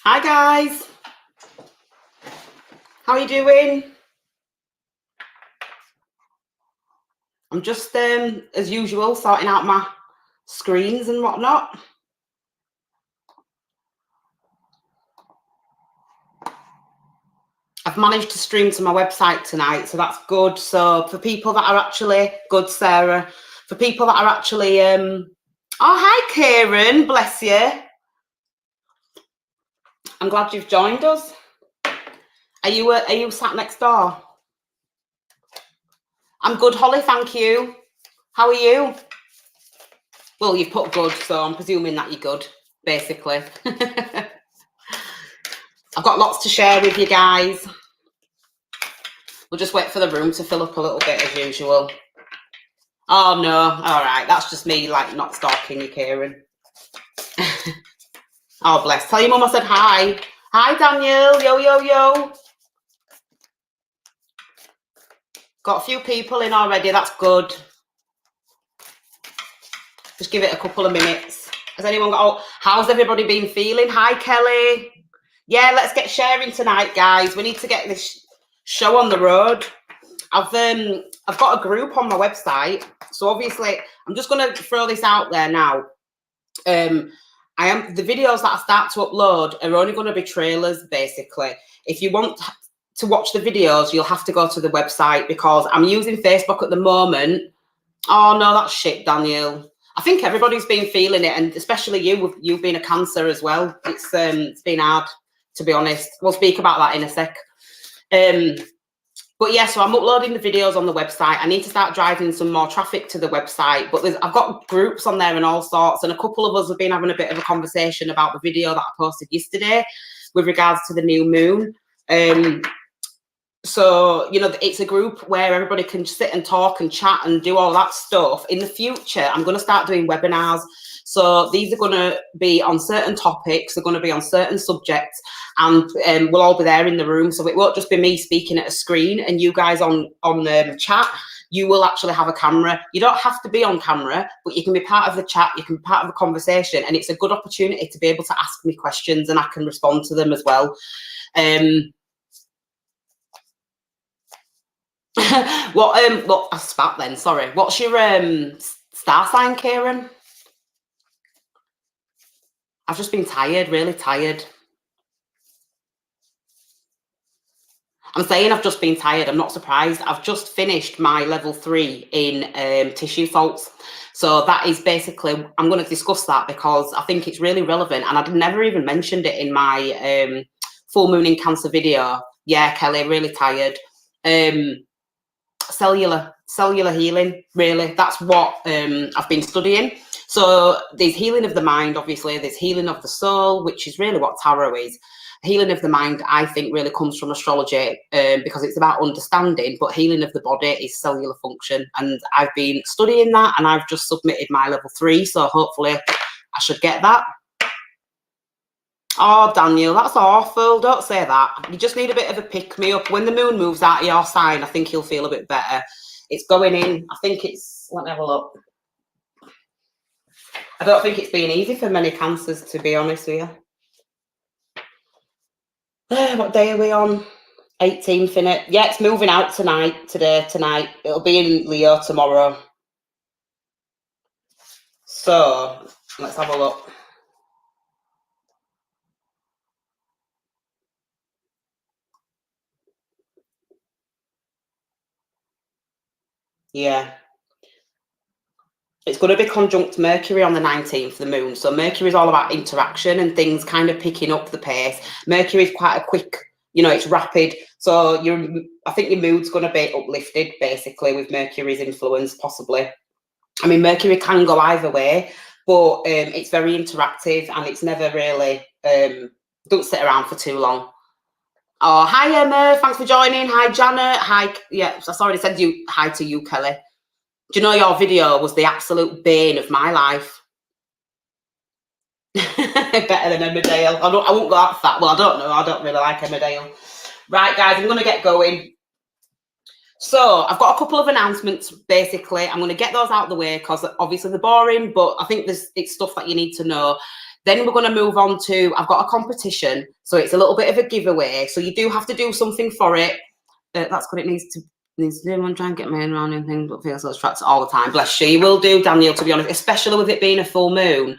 Hi guys, how are you doing? I'm just as usual sorting out my screens and whatnot. I've managed to stream to my website tonight, so that's good. So for people that are actually good, Sarah, for people that are actually oh hi Kieran, bless you. I'm glad you've joined us. Are you sat next door? I'm good, Holly, thank you. How are you? Well, you've put good, so I'm presuming that you're good, basically. I've got lots to share with you guys. We'll just wait for the room to fill up a little bit as usual. Oh no, all right, that's just me like not stalking you, Kieran. Oh bless. Tell your mum I said hi. Hi Daniel, yo yo yo. Got a few people in already, that's good. Just give it a couple of minutes. Has anyone got, oh, how's everybody been feeling? Hi Kelly. Yeah, let's get sharing tonight, guys. We need to get this show on the road. I've got a group on my website, so obviously I'm just going to throw this out there now. The videos that I start to upload are only going to be trailers, basically. If you want to watch the videos, you'll have to go to the website because I'm using Facebook at the moment. Oh no, that's shit, Daniel. I think everybody's been feeling it, and especially you being a Cancer as well. It's been hard, to be honest. We'll speak about that in a sec. But yeah, so I'm uploading the videos on the website. I need to start driving some more traffic to the website. But I've got groups on there and all sorts. And a couple of us have been having a bit of a conversation about the video that I posted yesterday with regards to the new moon. So, you know, it's a group where everybody can sit and talk and chat and do all that stuff. In the future, I'm going to start doing webinars. So these are going to be on certain topics, they're going to be on certain subjects, and we'll all be there in the room. So it won't just be me speaking at a screen and you guys on chat. You will actually have a camera. You don't have to be on camera, but you can be part of the chat, you can be part of the conversation, and it's a good opportunity to be able to ask me questions and I can respond to them as well. What I spat then, sorry. What's your star sign, Kieran? I've just been tired, really tired. I'm saying I've just been tired. I'm not surprised. I've just finished my level 3 in tissue salts. So that is basically, I'm going to discuss that because I think it's really relevant. And I'd never even mentioned it in my full moon in Cancer video. Yeah, Kelly, really tired. Cellular healing, really. That's what I've been studying. So there's healing of the mind, obviously. There's healing of the soul, which is really what tarot is. Healing of the mind, I think, really comes from astrology because it's about understanding, but healing of the body is cellular function. And I've been studying that and I've just submitted my level 3. So hopefully I should get that. Oh, Daniel, that's awful. Don't say that. You just need a bit of a pick-me-up. When the moon moves out of your sign, I think you'll feel a bit better. It's going in. I think it's... Let me have a look. I don't think it's been easy for many Cancers, to be honest with you. What day are we on? 18th, innit? Yeah, it's moving out tonight. It'll be in Leo tomorrow. So, let's have a look. Yeah. It's going to be conjunct Mercury on the 19th, the moon. So Mercury is all about interaction and things kind of picking up the pace. Mercury is quite a quick, you know, it's rapid. So I think your mood's going to be uplifted, basically, with Mercury's influence, possibly. I mean, Mercury can go either way, but it's very interactive and it's never really, don't sit around for too long. Oh, hi, Emma. Thanks for joining. Hi, Janet. Hi. Yeah, I already said hi to you, Kelly. Do you know your video was the absolute bane of my life? Better than Emmerdale. I won't go that far. Well, I don't know. I don't really like Emmerdale. Right, guys, I'm going to get going. So I've got a couple of announcements, basically. I'm going to get those out of the way because obviously they're boring, but I think it's stuff that you need to know. Then we're going to move on to, I've got a competition. So it's a little bit of a giveaway. So you do have to do something for it. That's what it needs to do. I'm trying to get my head around anything, but feels so distracted all the time. Bless you. You will do, Daniel, to be honest, especially with it being a full moon.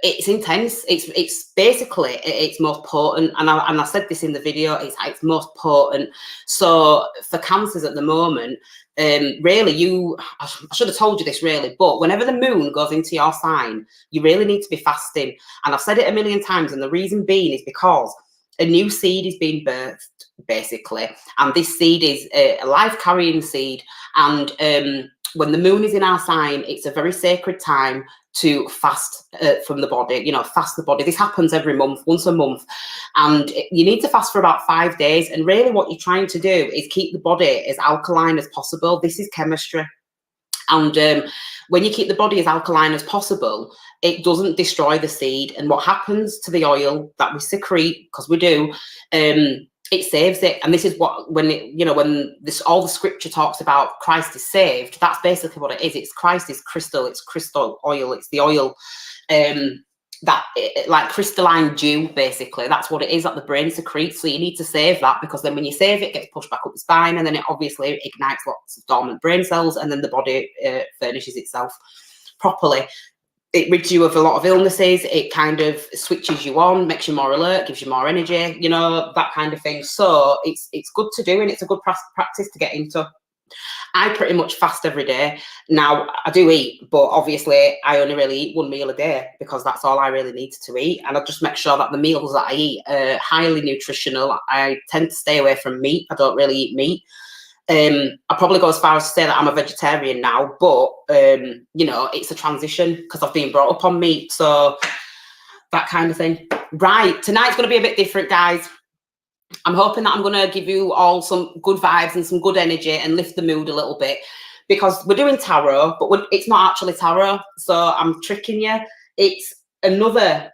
It's intense. It's basically it's most potent, and I said this in the video. It's most potent. So for cancers at the moment, really, I should have told you this really, but whenever the moon goes into your sign, you really need to be fasting. And I've said it a million times, and the reason being is because a new seed is being birthed, basically, and this seed is a life-carrying seed. And when the moon is in our sign, it's a very sacred time to fast from the body, fast the body. This happens every month, once a month, and you need to fast for about 5 days. And really what you're trying to do is keep the body as alkaline as possible. This is chemistry. And when you keep the body as alkaline as possible, it doesn't destroy the seed. And what happens to the oil that we secrete, because we do, it saves it. And this is what, when all the scripture talks about Christ is saved, that's basically what it is. It's Christ is crystal, it's crystal oil, it's the oil that like crystalline dew, basically. That's what it is that the brain secretes. So you need to save that, because then when you save it, it gets pushed back up the spine, and then it obviously ignites lots of dormant brain cells, and then the body furnishes itself properly. It rids you of a lot of illnesses. It kind of switches you on, makes you more alert, gives you more energy, that kind of thing. So it's good to do, and it's a good practice to get into. I pretty much fast every day. Now, I do eat, but obviously I only really eat one meal a day, because that's all I really need to eat. And I just make sure that the meals that I eat are highly nutritional. I tend to stay away from meat. I don't really eat meat. I probably go as far as to say that I'm a vegetarian now, but it's a transition, because I've been brought up on meat, so that kind of thing. Right, tonight's going to be a bit different, guys. I'm hoping that I'm going to give you all some good vibes and some good energy and lift the mood a little bit, because we're doing tarot, but it's not actually tarot, so I'm tricking you. It's another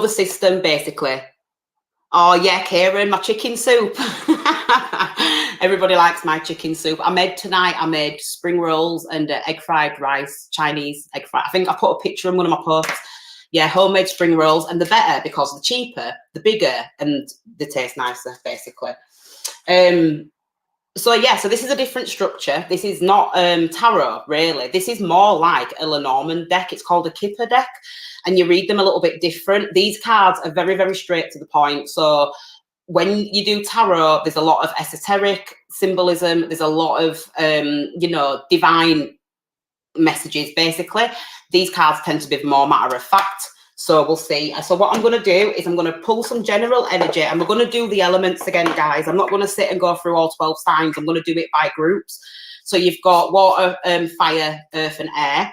system, basically. Oh yeah, Karen, my chicken soup. Everybody likes my chicken soup. I made spring rolls and egg fried rice, Chinese egg fried. I think I put a picture in one of my posts. Yeah, homemade spring rolls, and the better, because the cheaper, the bigger, and they taste nicer, basically. So this is a different structure. This is not tarot, really. This is more like a Lenormand deck. It's called a Kipper deck, and you read them a little bit different. These cards are very, very straight to the point. So when you do tarot, there's a lot of esoteric symbolism. There's a lot of, divine messages, basically. These cards tend to be more matter of fact. So we'll see. So what I'm going to do is I'm going to pull some general energy, and we're going to do the elements again, guys. I'm not going to sit and go through all 12 signs. I'm going to do it by groups. So you've got water, fire, earth, and air.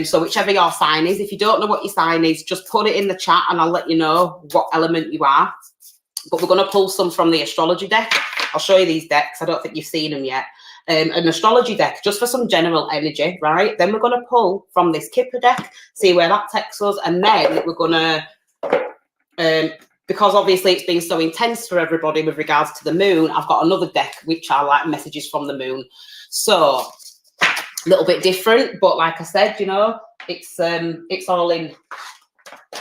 So whichever your sign is, if you don't know what your sign is, just put it in the chat and I'll let you know what element you are. But we're going to pull some from the astrology deck. I'll show you these decks. I don't think you've seen them yet. An astrology deck, just for some general energy, right? Then we're going to pull from this Kipper deck, see where that takes us. And then we're going to, because obviously it's been so intense for everybody with regards to the moon, I've got another deck, which are like messages from the moon. So a little bit different, but like I said, it's all in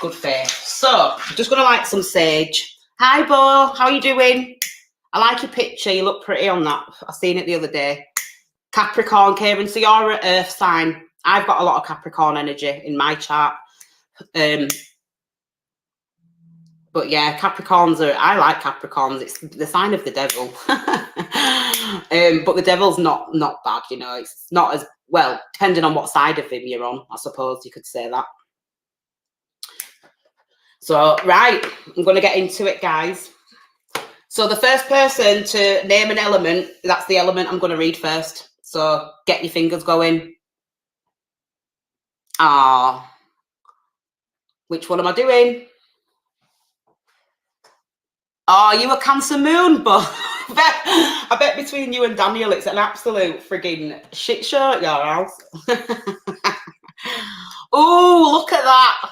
good faith. So I'm just going to light some sage. Hi, Bo. How are you doing? I like your picture. You look pretty on that. I seen it the other day. Capricorn, Karen. So you're an earth sign. I've got a lot of Capricorn energy in my chart. But yeah, Capricorns I like Capricorns. It's the sign of the devil. But the devil's not bad, It's not as, well, depending on what side of him you're on, I suppose you could say that. So, right, I'm going to get into it, guys. So the first person to name an element, that's the element I'm going to read first. So get your fingers going. Which one am I doing? Oh, you a Cancer moon, but I bet between you and Daniel, it's an absolute frigging shit show at your house. Oh, look at that.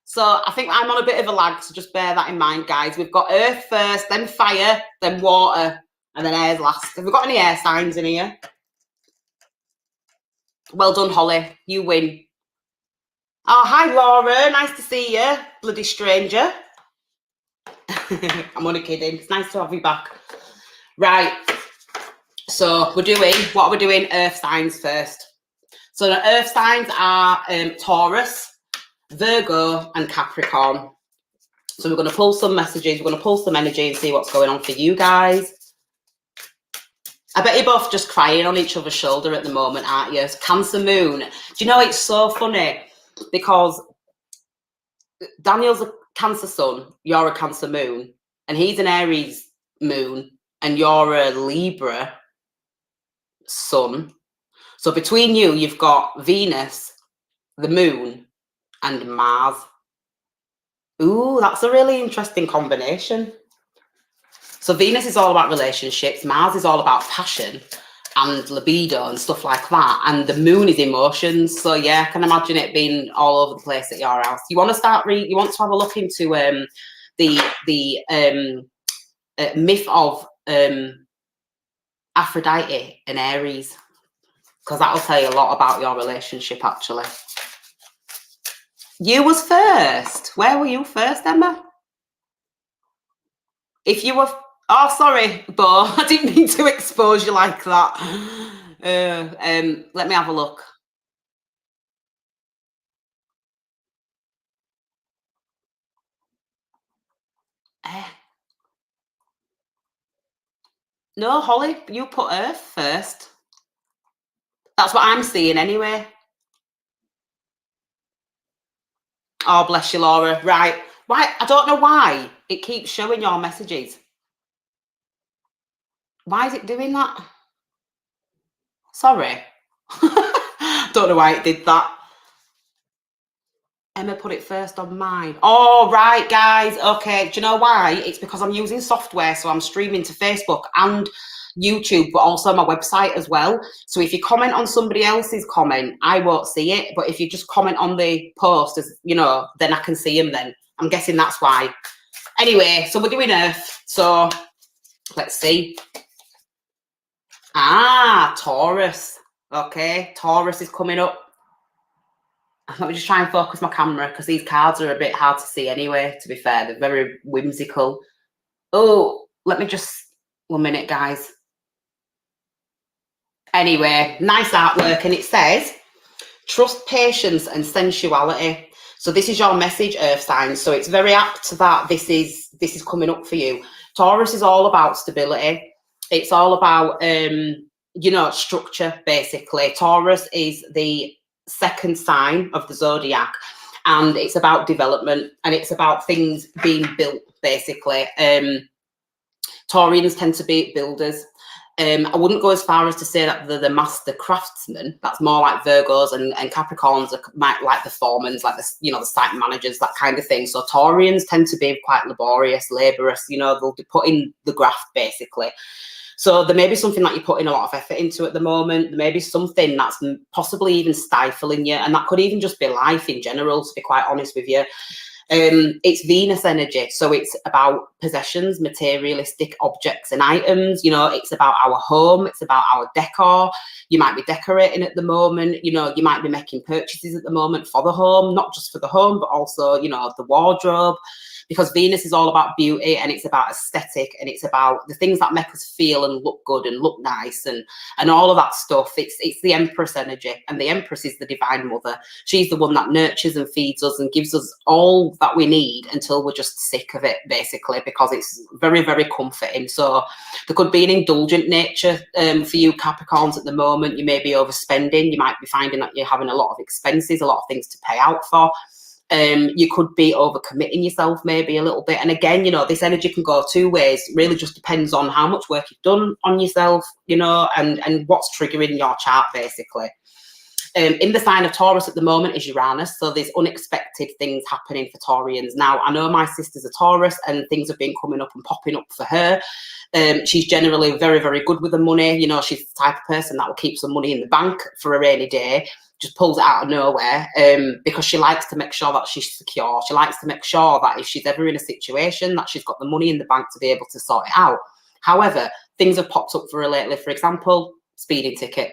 So I think I'm on a bit of a lag, so just bear that in mind, guys. We've got earth first, then fire, then water, and then air's last. Have we got any air signs in here? Well done, Holly. You win. Oh, hi, Laura. Nice to see you, bloody stranger. I'm only kidding. It's nice to have you back. Right. So what are we doing? Earth signs first. So the earth signs are Taurus, Virgo, and Capricorn. So we're going to pull some messages. We're going to pull some energy and see what's going on for you guys. I bet you're both just crying on each other's shoulder at the moment, aren't you? Cancer moon. Do you know, it's so funny because Daniel's a Cancer sun, you're a Cancer moon, and he's an Aries moon, and you're a Libra sun. So between you, you've got Venus, the moon, and Mars. Ooh, that's a really interesting combination. So Venus is all about relationships, Mars is all about passion and libido and stuff like that, and the moon is emotions. So yeah, I can imagine it being all over the place at your house. You want to you want to have a look into the myth of Aphrodite and Aries, because that'll tell you a lot about your relationship, actually. You was first. Where were you first, Emma? If you were... Oh, sorry, Bo. I didn't mean to expose you like that. Let me have a look. No, Holly, you put Earth first. That's what I'm seeing anyway. Oh, bless you, Laura. Right. Why? I don't know why it keeps showing your messages. Why is it doing that? Sorry. Don't know why it did that. Emma put it first on mine. Oh, right, guys. Okay. Do you know why? It's because I'm using software, so I'm streaming to Facebook and YouTube, but also my website as well. So if you comment on somebody else's comment, I won't see it. But if you just comment on the post, as you know, then I can see them then. I'm guessing that's why. Anyway, so we're doing Earth. So let's see. Ah, Taurus. Okay, Taurus is coming up. Let me just try and focus my camera because these cards are a bit hard to see anyway, to be fair. They're very whimsical. Oh, let me just... 1 minute, guys. Anyway, nice artwork, and it says, trust, patience, and sensuality. So this is your message, Earth signs. So it's very apt that this is coming up for you. Taurus is all about stability. It's all about, you know, structure, basically. Taurus is the second sign of the zodiac, and it's about development, and it's about things being built, basically. Taurians tend to be builders. I wouldn't go as far as to say that they're the master craftsmen. That's more like Virgos, and Capricorns are like the foremans, like the, you know, the site managers, that kind of thing. So Taurians tend to be quite laborious, laborious. You know, they'll be putting the graft, basically. So there may be something that you're putting a lot of effort into at the moment. There may be something that's possibly even stifling you, and that could even just be life in general, to be quite honest with you. It's Venus energy, so it's about possessions, materialistic objects and items. You know, it's about our home, it's about our decor. You might be decorating at the moment, you know, you might be making purchases at the moment for the home, not just for the home, but also, you know, the wardrobe, because Venus is all about beauty, and it's about aesthetic, and it's about the things that make us feel and look good and look nice, and all of that stuff. It's the Empress energy, and the Empress is the divine mother. She's the one that nurtures and feeds us and gives us all that we need until we're just sick of it, basically, because it's very, very comforting. So there could be an indulgent nature for you Capricorns at the moment. You may be overspending. You might be finding that you're having a lot of expenses, a lot of things to pay out for. You could be overcommitting yourself maybe a little bit. And again, you know, this energy can go two ways. It really just depends on how much work you've done on yourself, you know, and what's triggering your chart, basically. In the sign of Taurus at the moment is Uranus, so there's unexpected things happening for Taurians. Now, I know my sister's a Taurus, and things have been coming up and popping up for her. She's generally very, very good with the money. You know, she's the type of person that will keep some money in the bank for a rainy day, just pulls it out of nowhere, because she likes to make sure that she's secure. She likes to make sure that if she's ever in a situation, that she's got the money in the bank to be able to sort it out. However, things have popped up for her lately. For example, speeding ticket.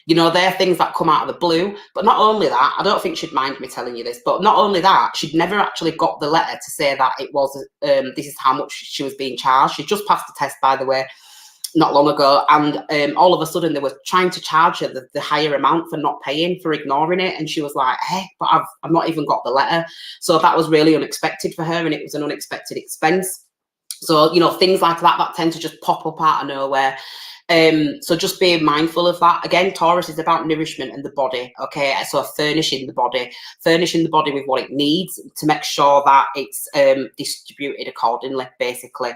You know, they're things that come out of the blue. But not only that, I don't think she'd mind me telling you this, but not only that, she'd never actually got the letter to say that it was, this is how much she was being charged. She just passed the test, by the way, not long ago. And all of a sudden they were trying to charge her the higher amount for not paying, for ignoring it. And she was like, hey, but I've not even got the letter. So that was really unexpected for her, and it was an unexpected expense. So, you know, things like that tend to just pop up out of nowhere. So just being mindful of that. Again, Taurus is about nourishment and the body. Okay, so furnishing the body with what it needs to make sure that it's distributed accordingly, basically.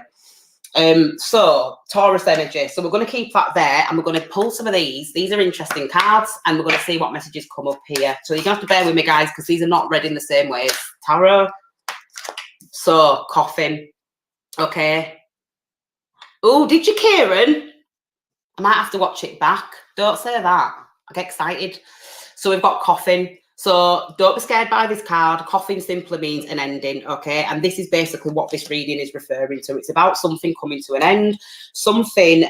So Taurus energy. So we're going to keep that there, and we're going to pull some of these. These are interesting cards, and we're going to see what messages come up here. So you're going to have to bear with me, guys, because these are not read in the same way as tarot. So coffin. Okay. Oh, did you, Kieran? I might have to watch it back. Don't say that. I get excited. So we've got coffin. So don't be scared by this card. Coffin simply means an ending, okay? And this is basically what this reading is referring to. It's about something coming to an end, something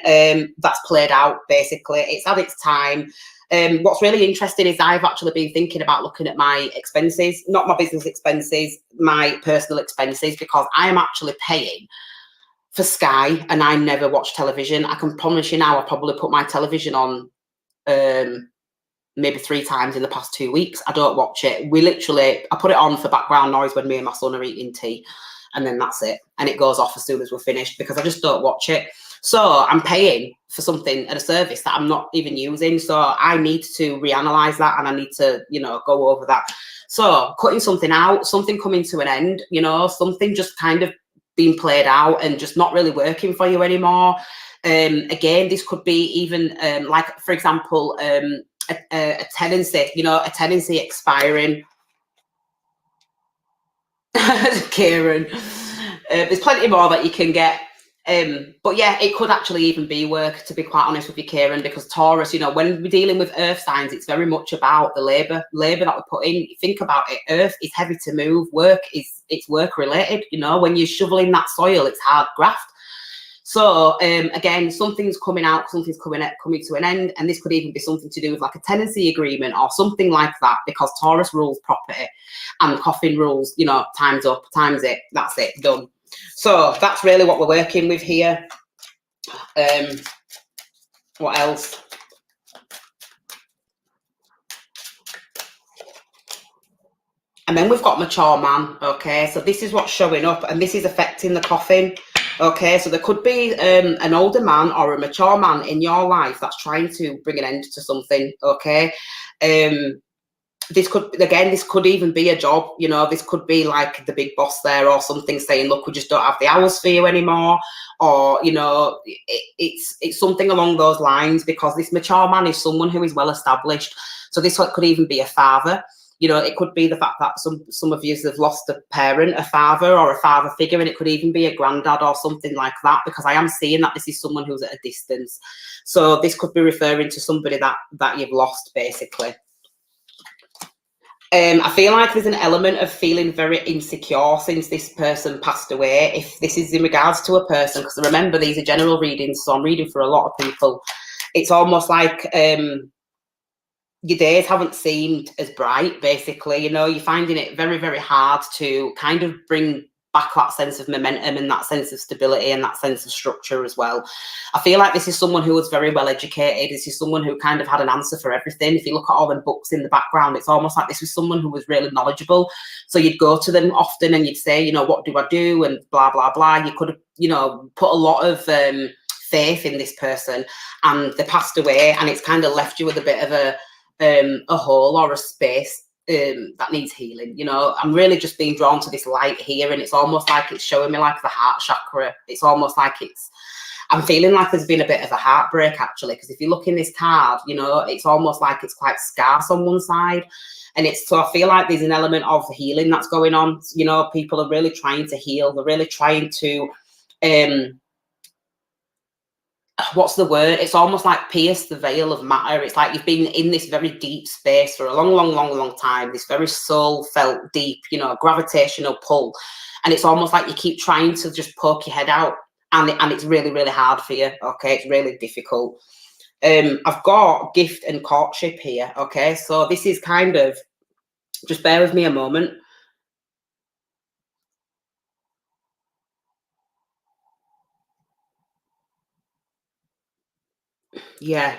that's played out, basically. It's had its time. What's really interesting is I've actually been thinking about looking at my expenses, not my business expenses, my personal expenses, because I am actually paying for Sky, and I never watch television. I can promise you now, I probably put my television on maybe 3 times in the past 2 weeks. I don't watch it. I put it on for background noise when me and my son are eating tea, and then that's it. And it goes off as soon as we're finished, because I just don't watch it. So I'm paying for something at a service that I'm not even using. So I need to reanalyze that, and I need to, you know, go over that. So cutting something out, something coming to an end, you know, something just kind of being played out and just not really working for you anymore. Again, this could be even like, for example, a tenancy, you know, a tenancy expiring. Kieran, there's plenty more that you can get. But yeah, it could actually even be work, to be quite honest with you, Kieran, because Taurus, you know, when we're dealing with earth signs, it's very much about the labor that we put in. Think about it. Earth is heavy to move. It's work related. You know, when you're shoveling that soil, it's hard graft. So again, something's coming out, something's coming to an end, and this could even be something to do with like a tenancy agreement or something like that, because Taurus rules property, and coffin rules, you know, time's up, time's it, that's it, done. So that's really what we're working with here. What else? And then we've got mature man. Okay, so this is what's showing up, and this is affecting the coffin. Okay, so there could be an older man or a mature man in your life that's trying to bring an end to something. Okay, this could even be a job. You know, this could be like the big boss there or something saying, look, we just don't have the hours for you anymore, or, you know, it's something along those lines, because this mature man is someone who is well established. So this could even be a father. You know, it could be the fact that some of you have lost a parent, a father or a father figure, and it could even be a granddad or something like that, because I am seeing that this is someone who's at a distance. So this could be referring to somebody that you've lost, basically. I feel like there's an element of feeling very insecure since this person passed away, if this is in regards to a person, because remember, these are general readings, so I'm reading for a lot of people. It's almost like your days haven't seemed as bright, basically. You know, you're finding it very, very hard to kind of bring back that sense of momentum and that sense of stability and that sense of structure as well. I feel like this is someone who was very well educated. This is someone who kind of had an answer for everything. If you look at all the books in the background, it's almost like this was someone who was really knowledgeable. So you'd go to them often and you'd say, you know, what do I do? And blah, blah, blah. You could have, you know, put a lot of faith in this person, and they passed away, and it's kind of left you with a bit of a hole or a space that needs healing. You know, I'm really just being drawn to this light here, and it's almost like it's showing me like the heart chakra. It's almost like I'm feeling like there's been a bit of a heartbreak, actually, because if you look in this card, you know, it's almost like it's quite scarce on one side. And so I feel like there's an element of healing that's going on. You know, people are really trying to heal. They're really trying to what's the word? It's almost like pierce the veil of matter. It's like you've been in this very deep space for a long time, this very soul felt deep, you know, gravitational pull. And it's almost like you keep trying to just poke your head out, and it's really, really hard for you. Okay, it's really difficult. I've got gift and courtship here. Okay, so this is kind of, just bear with me a moment. Yeah.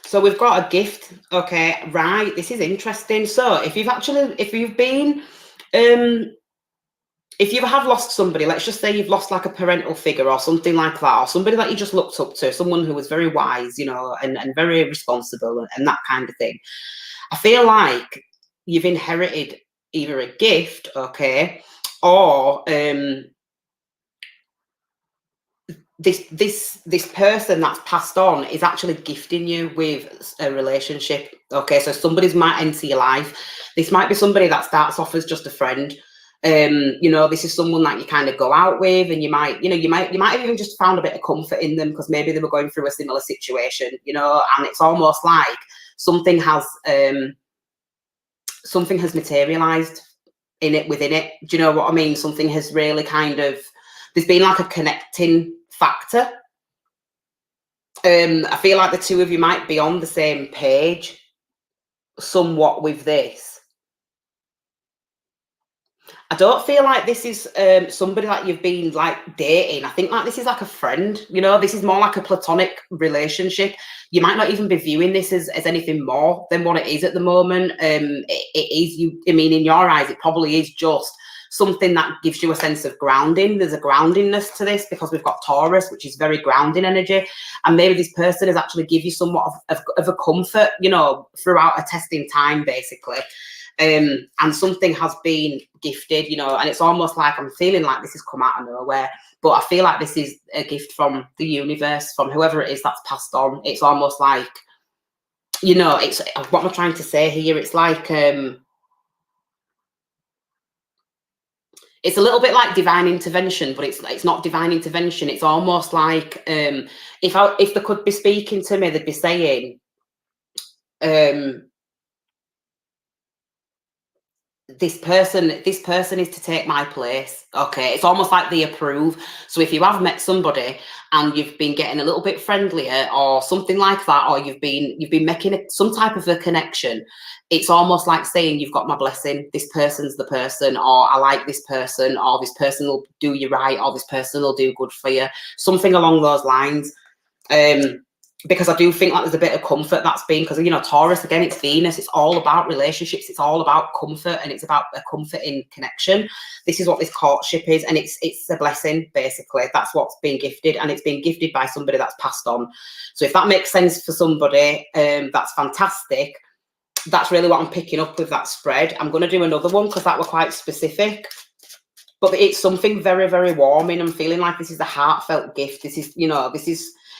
So we've got a gift. Okay, right. This is interesting. So if you've been, if you have lost somebody, let's just say you've lost like a parental figure or something like that, or somebody that you just looked up to, someone who was very wise, you know, and very responsible and that kind of thing. I feel like you've inherited either a gift, okay, or this person that's passed on is actually gifting you with a relationship. Okay, so somebody's might enter your life. This might be somebody that starts off as just a friend. You know, this is someone that you kind of go out with, and you might have even just found a bit of comfort in them because maybe they were going through a similar situation, you know, and it's almost like something has materialized within it. Do you know what I mean? Something has really kind of, there's been like a connecting factor. I feel like the two of you might be on the same page somewhat with this. I don't feel like this is somebody that you've been like dating. I think like this is like a friend, you know, this is more like a platonic relationship. You might not even be viewing this as anything more than what it is at the moment. It is, I mean, in your eyes, it probably is just something that gives you a sense of grounding. There's a groundingness to this because we've got Taurus, which is very grounding energy. And maybe this person has actually give you somewhat of a comfort, you know, throughout a testing time, basically. And something has been gifted, you know, and it's almost like I'm feeling like this has come out of nowhere, but I feel like this is a gift from the universe, from whoever it is that's passed on. It's almost like, you know, it's what I'm trying to say here. It's like it's a little bit like divine intervention, but it's not divine intervention. It's almost like if they could be speaking to me, they'd be saying, this person is to take my place. Okay, it's almost like they approve. So if you have met somebody and you've been getting a little bit friendlier or something like that, or you've been making some type of a connection, it's almost like saying you've got my blessing, this person's the person, or I like this person, or this person will do you right, or this person will do good for you, something along those lines. Because I do think like there's a bit of comfort that's been, because, you know, Taurus, again, it's Venus, it's all about relationships, it's all about comfort, and it's about a comfort in connection. This is what this courtship is, and it's a blessing, basically. That's what's been gifted, and it's been gifted by somebody that's passed on. So if that makes sense for somebody, that's fantastic. That's really what I'm picking up with that spread. I'm going to do another one because that were quite specific. But it's something very, very warming. I'm feeling like this is a heartfelt gift. This is, you know,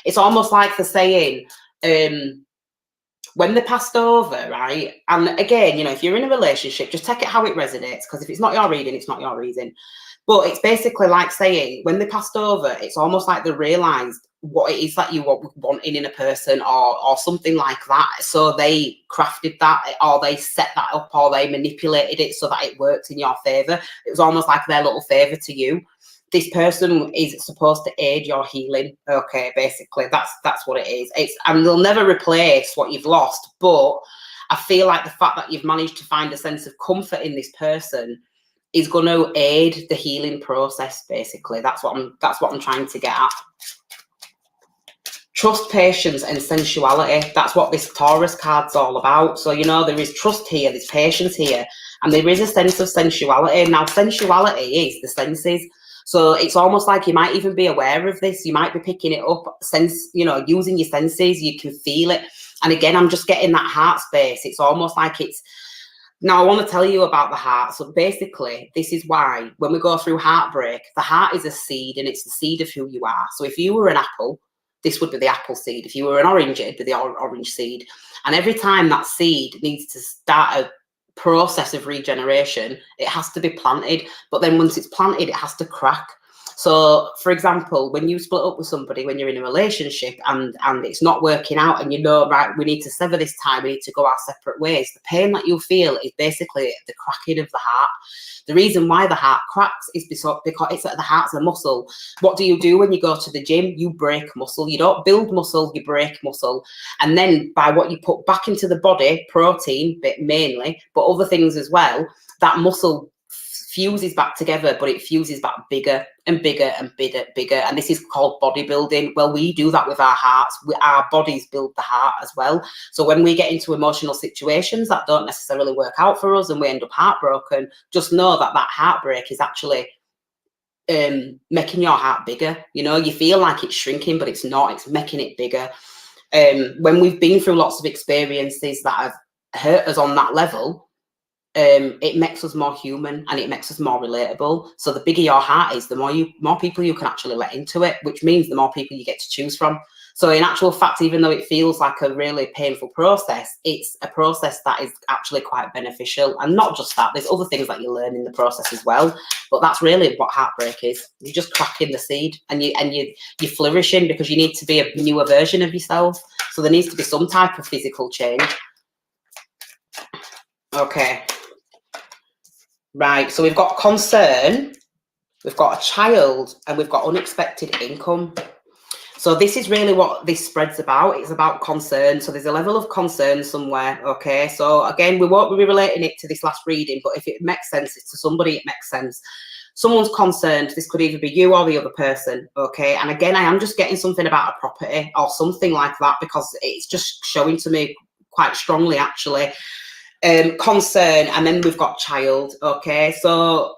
it's almost like the saying, when they passed over, right? And again, you know, if you're in a relationship, just take it how it resonates, because if it's not your reading, it's not your reading. But it's basically like saying, when they passed over, it's almost like they realised what it is that you were wanting in a person, or something like that. So they crafted that, or they set that up, or they manipulated it so that it worked in your favour. It was almost like their little favour to you. This person is supposed to aid your healing. Okay, basically, that's what it is. And they'll never replace what you've lost. But I feel like the fact that you've managed to find a sense of comfort in this person is going to aid the healing process. Basically, that's what I'm trying to get at. Trust, patience, and sensuality. That's what this Taurus card's all about. So, you know, there is trust here, there's patience here, and there is a sense of sensuality. Now, sensuality is the senses. So it's almost like you might even be aware of this. You might be picking it up, using your senses. You can feel it. And again, I'm just getting that heart space. It's almost like it's... Now, I want to tell you about the heart. So basically, this is why when we go through heartbreak, the heart is a seed, and it's the seed of who you are. So if you were an apple, this would be the apple seed. If you were an orange, it'd be the orange seed. And every time that seed needs to start a process of regeneration, it has to be planted. But then once it's planted, it has to crack. So, for example, when you split up with somebody, when you're in a relationship and it's not working out, and you know, right, we need to sever this time, we need to go our separate ways, the pain that you feel is basically the cracking of the heart. The reason why the heart cracks is because it's at the heart's a muscle. What do you do when you go to the gym? You break muscle. You don't build muscle, you break muscle. And then by what you put back into the body, protein, but mainly, but other things as well, that muscle fuses back together, but it fuses back bigger and bigger and bigger. And this is called bodybuilding. Well, we do that with our hearts. Our bodies build the heart as well. So when we get into emotional situations that don't necessarily work out for us and we end up heartbroken, just know that that heartbreak is actually making your heart bigger. You know, you feel like it's shrinking, but it's not. It's making it bigger. When we've been through lots of experiences that have hurt us on that level, it makes us more human and it makes us more relatable. So the bigger your heart is, the more people you can actually let into it, which means the more people you get to choose from. So in actual fact, even though it feels like a really painful process, it's a process that is actually quite beneficial. And not just that, there's other things that you learn in the process as well. But that's really what heartbreak is. You're just cracking the seed and you're flourishing because you need to be a newer version of yourself. So there needs to be some type of physical change. Okay. Right, so we've got concern, we've got a child, and we've got unexpected income. So this is really what this spread's about. It's about concern. So there's a level of concern somewhere, okay? So again, we won't be relating it to this last reading, but if it makes sense, it's to somebody, it makes sense. Someone's concerned. This could either be you or the other person, okay? And again, I am just getting something about a property or something like that because it's just showing to me quite strongly, actually. Concern, and then we've got child, okay? So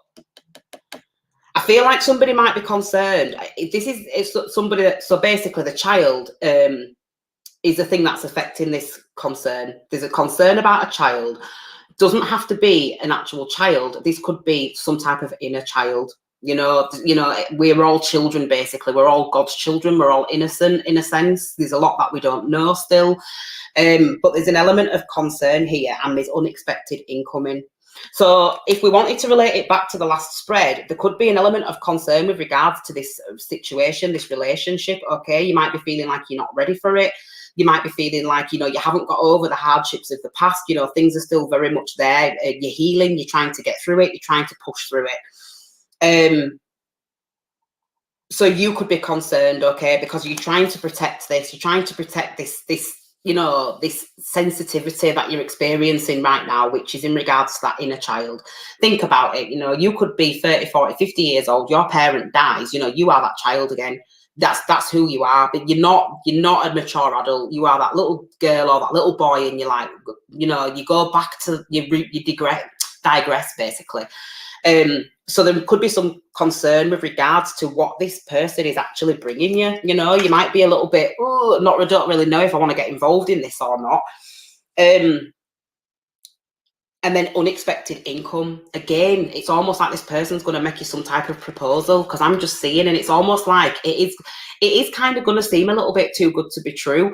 I feel like somebody might be concerned. It's somebody that, so basically the child is the thing that's affecting this concern. There's a concern about a child. Doesn't have to be an actual child. This could be some type of inner child. You know, we're all children, basically. We're all God's children. We're all innocent in a sense. There's a lot that we don't know still. But there's an element of concern here and there's unexpected incoming. So if we wanted to relate it back to the last spread, there could be an element of concern with regards to this situation, this relationship, okay? You might be feeling like you're not ready for it. You might be feeling like, you know, you haven't got over the hardships of the past. You know, things are still very much there. You're healing. You're trying to get through it. You're trying to push through it. So you could be concerned, okay, because you're trying to protect this. You're trying to protect this you know, this sensitivity that you're experiencing right now, which is in regards to that inner child. Think about it. You know, you could be 30, 40, 50 years old. Your parent dies. You know, you are that child again. That's who you are. But you're not a mature adult. You are that little girl or that little boy, and you're like, you know, you go back to you digress basically. So there could be some concern with regards to what this person is actually bringing you. You know, you might be a little bit, don't really know if I want to get involved in this or not. And then unexpected income. Again, it's almost like this person's going to make you some type of proposal, because I'm just seeing, and it's almost like it is kind of going to seem a little bit too good to be true.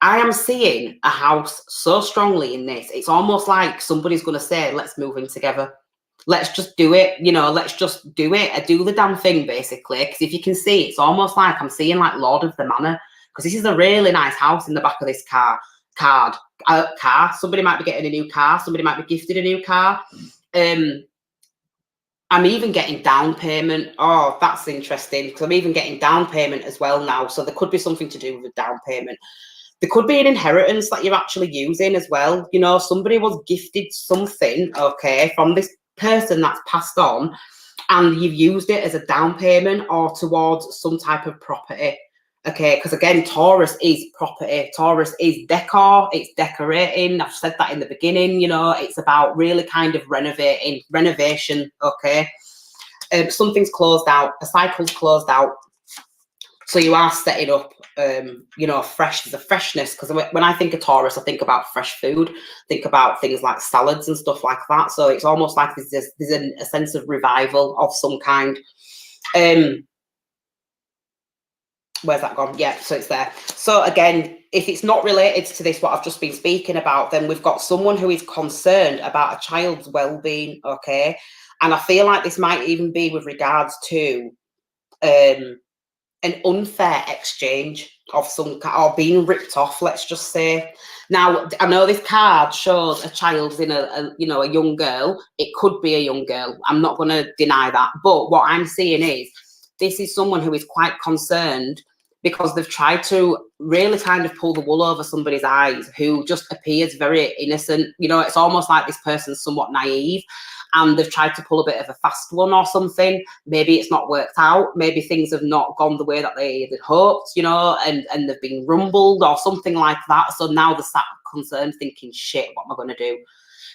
I am seeing a house so strongly in this. It's almost like somebody's going to say, let's move in together. Let's just do it, you know, let's just do it. I do the damn thing, basically. Because if you can see, it's almost like I'm seeing like Lord of the Manor. Because this is a really nice house in the back of this car. Somebody might be getting a new car. Somebody might be gifted a new car. I'm even getting down payment. Oh, that's interesting. Because I'm even getting down payment as well now. So there could be something to do with down payment. There could be an inheritance that you're actually using as well. You know, somebody was gifted something, okay, from this person that's passed on, and you've used it as a down payment or towards some type of property, okay? Because again, Taurus is property. Taurus is decor. It's decorating. I've said that in the beginning. You know, it's about really kind of renovation, okay? Something's closed out. A cycle's closed out. So you are setting up, you know, there's a freshness, because when I think of Taurus, I think about fresh food, think about things like salads and stuff like that. So it's almost like there's a sense of revival of some kind. Where's that gone? Yeah, so it's there. So again, if it's not related to this, what I've just been speaking about, then we've got someone who is concerned about a child's well-being, okay? And I feel like this might even be with regards to an unfair exchange of some or being ripped off, let's just say. Now, I know this card shows a child in a young girl. It could be a young girl. I'm not going to deny that. But what I'm seeing is this is someone who is quite concerned because they've tried to really kind of pull the wool over somebody's eyes who just appears very innocent. You know, it's almost like this person's somewhat naive and they've tried to pull a bit of a fast one or something. Maybe it's not worked out. Maybe things have not gone the way that they had hoped, you know, and they've been rumbled or something like that. So now they're sat concerned thinking, shit, what am I going to do?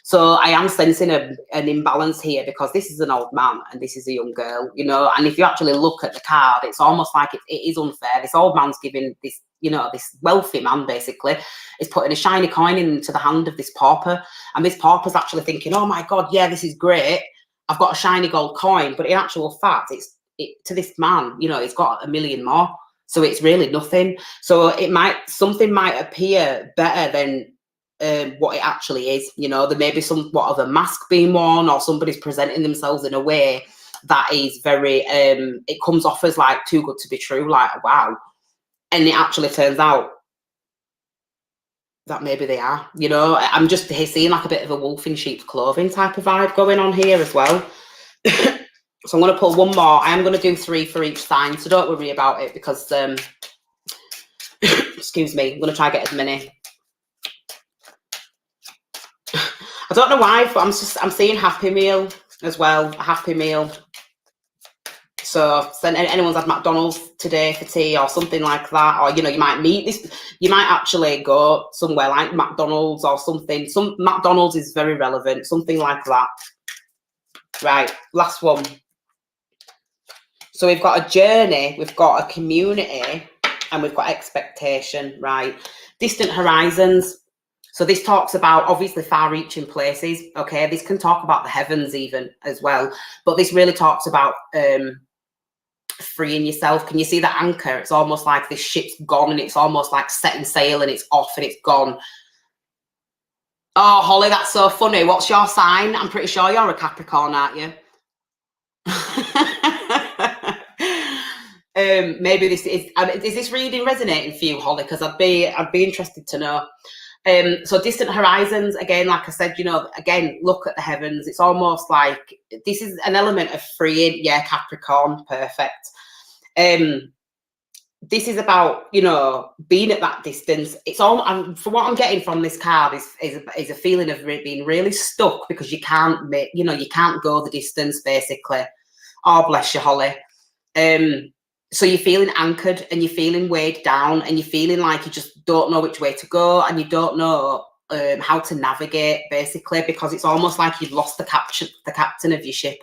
So I am sensing an imbalance here because this is an old man and this is a young girl, you know, and if you actually look at the card, it's almost like it is unfair. This old man's giving this, you know, this wealthy man basically is putting a shiny coin into the hand of this pauper, and this pauper's actually thinking, oh my God, yeah, this is great. I've got a shiny gold coin, but in actual fact, to this man, you know, he's got 1 million more. So it's really nothing. So something might appear better than what it actually is. You know, there may be somewhat of a mask being worn or somebody's presenting themselves in a way that is very, it comes off as like too good to be true, like, wow. And it actually turns out that maybe they are, you know. I'm just seeing like a bit of a wolf in sheep's clothing type of vibe going on here as well. So I'm going to pull one more. I am going to do 3 for each sign, so don't worry about it because, excuse me, I'm going to try and get as many. I don't know why, but I'm seeing Happy Meal as well, a Happy Meal. So anyone's had McDonald's today for tea or something like that, or, you know, you might meet this, you might actually go somewhere like McDonald's or something. McDonald's is very relevant, something like that. Right, last one. So we've got a journey, we've got a community, and we've got expectation, right? Distant horizons. So this talks about obviously far-reaching places, okay? This can talk about the heavens even as well, but this really talks about freeing yourself. Can you see that anchor? It's almost like this ship's gone and it's almost like setting sail and it's off and it's gone. Oh, Holly, that's so funny. What's your sign? I'm pretty sure you're a Capricorn, aren't you? Maybe this is this reading resonating for you, Holly? Because I'd be interested to know. So distant horizons, again, like I said, you know, again, look at the heavens. It's almost like this is an element of freeing. Yeah, Capricorn, perfect. This is about, you know, being at that distance. It's all, from what I'm getting from this card is a feeling of being really stuck because you can't make, you know, you can't go the distance basically. Oh, bless you, Holly. So you're feeling anchored and you're feeling weighed down and you're feeling like you just don't know which way to go and you don't know how to navigate basically, because it's almost like you've lost the captain of your ship.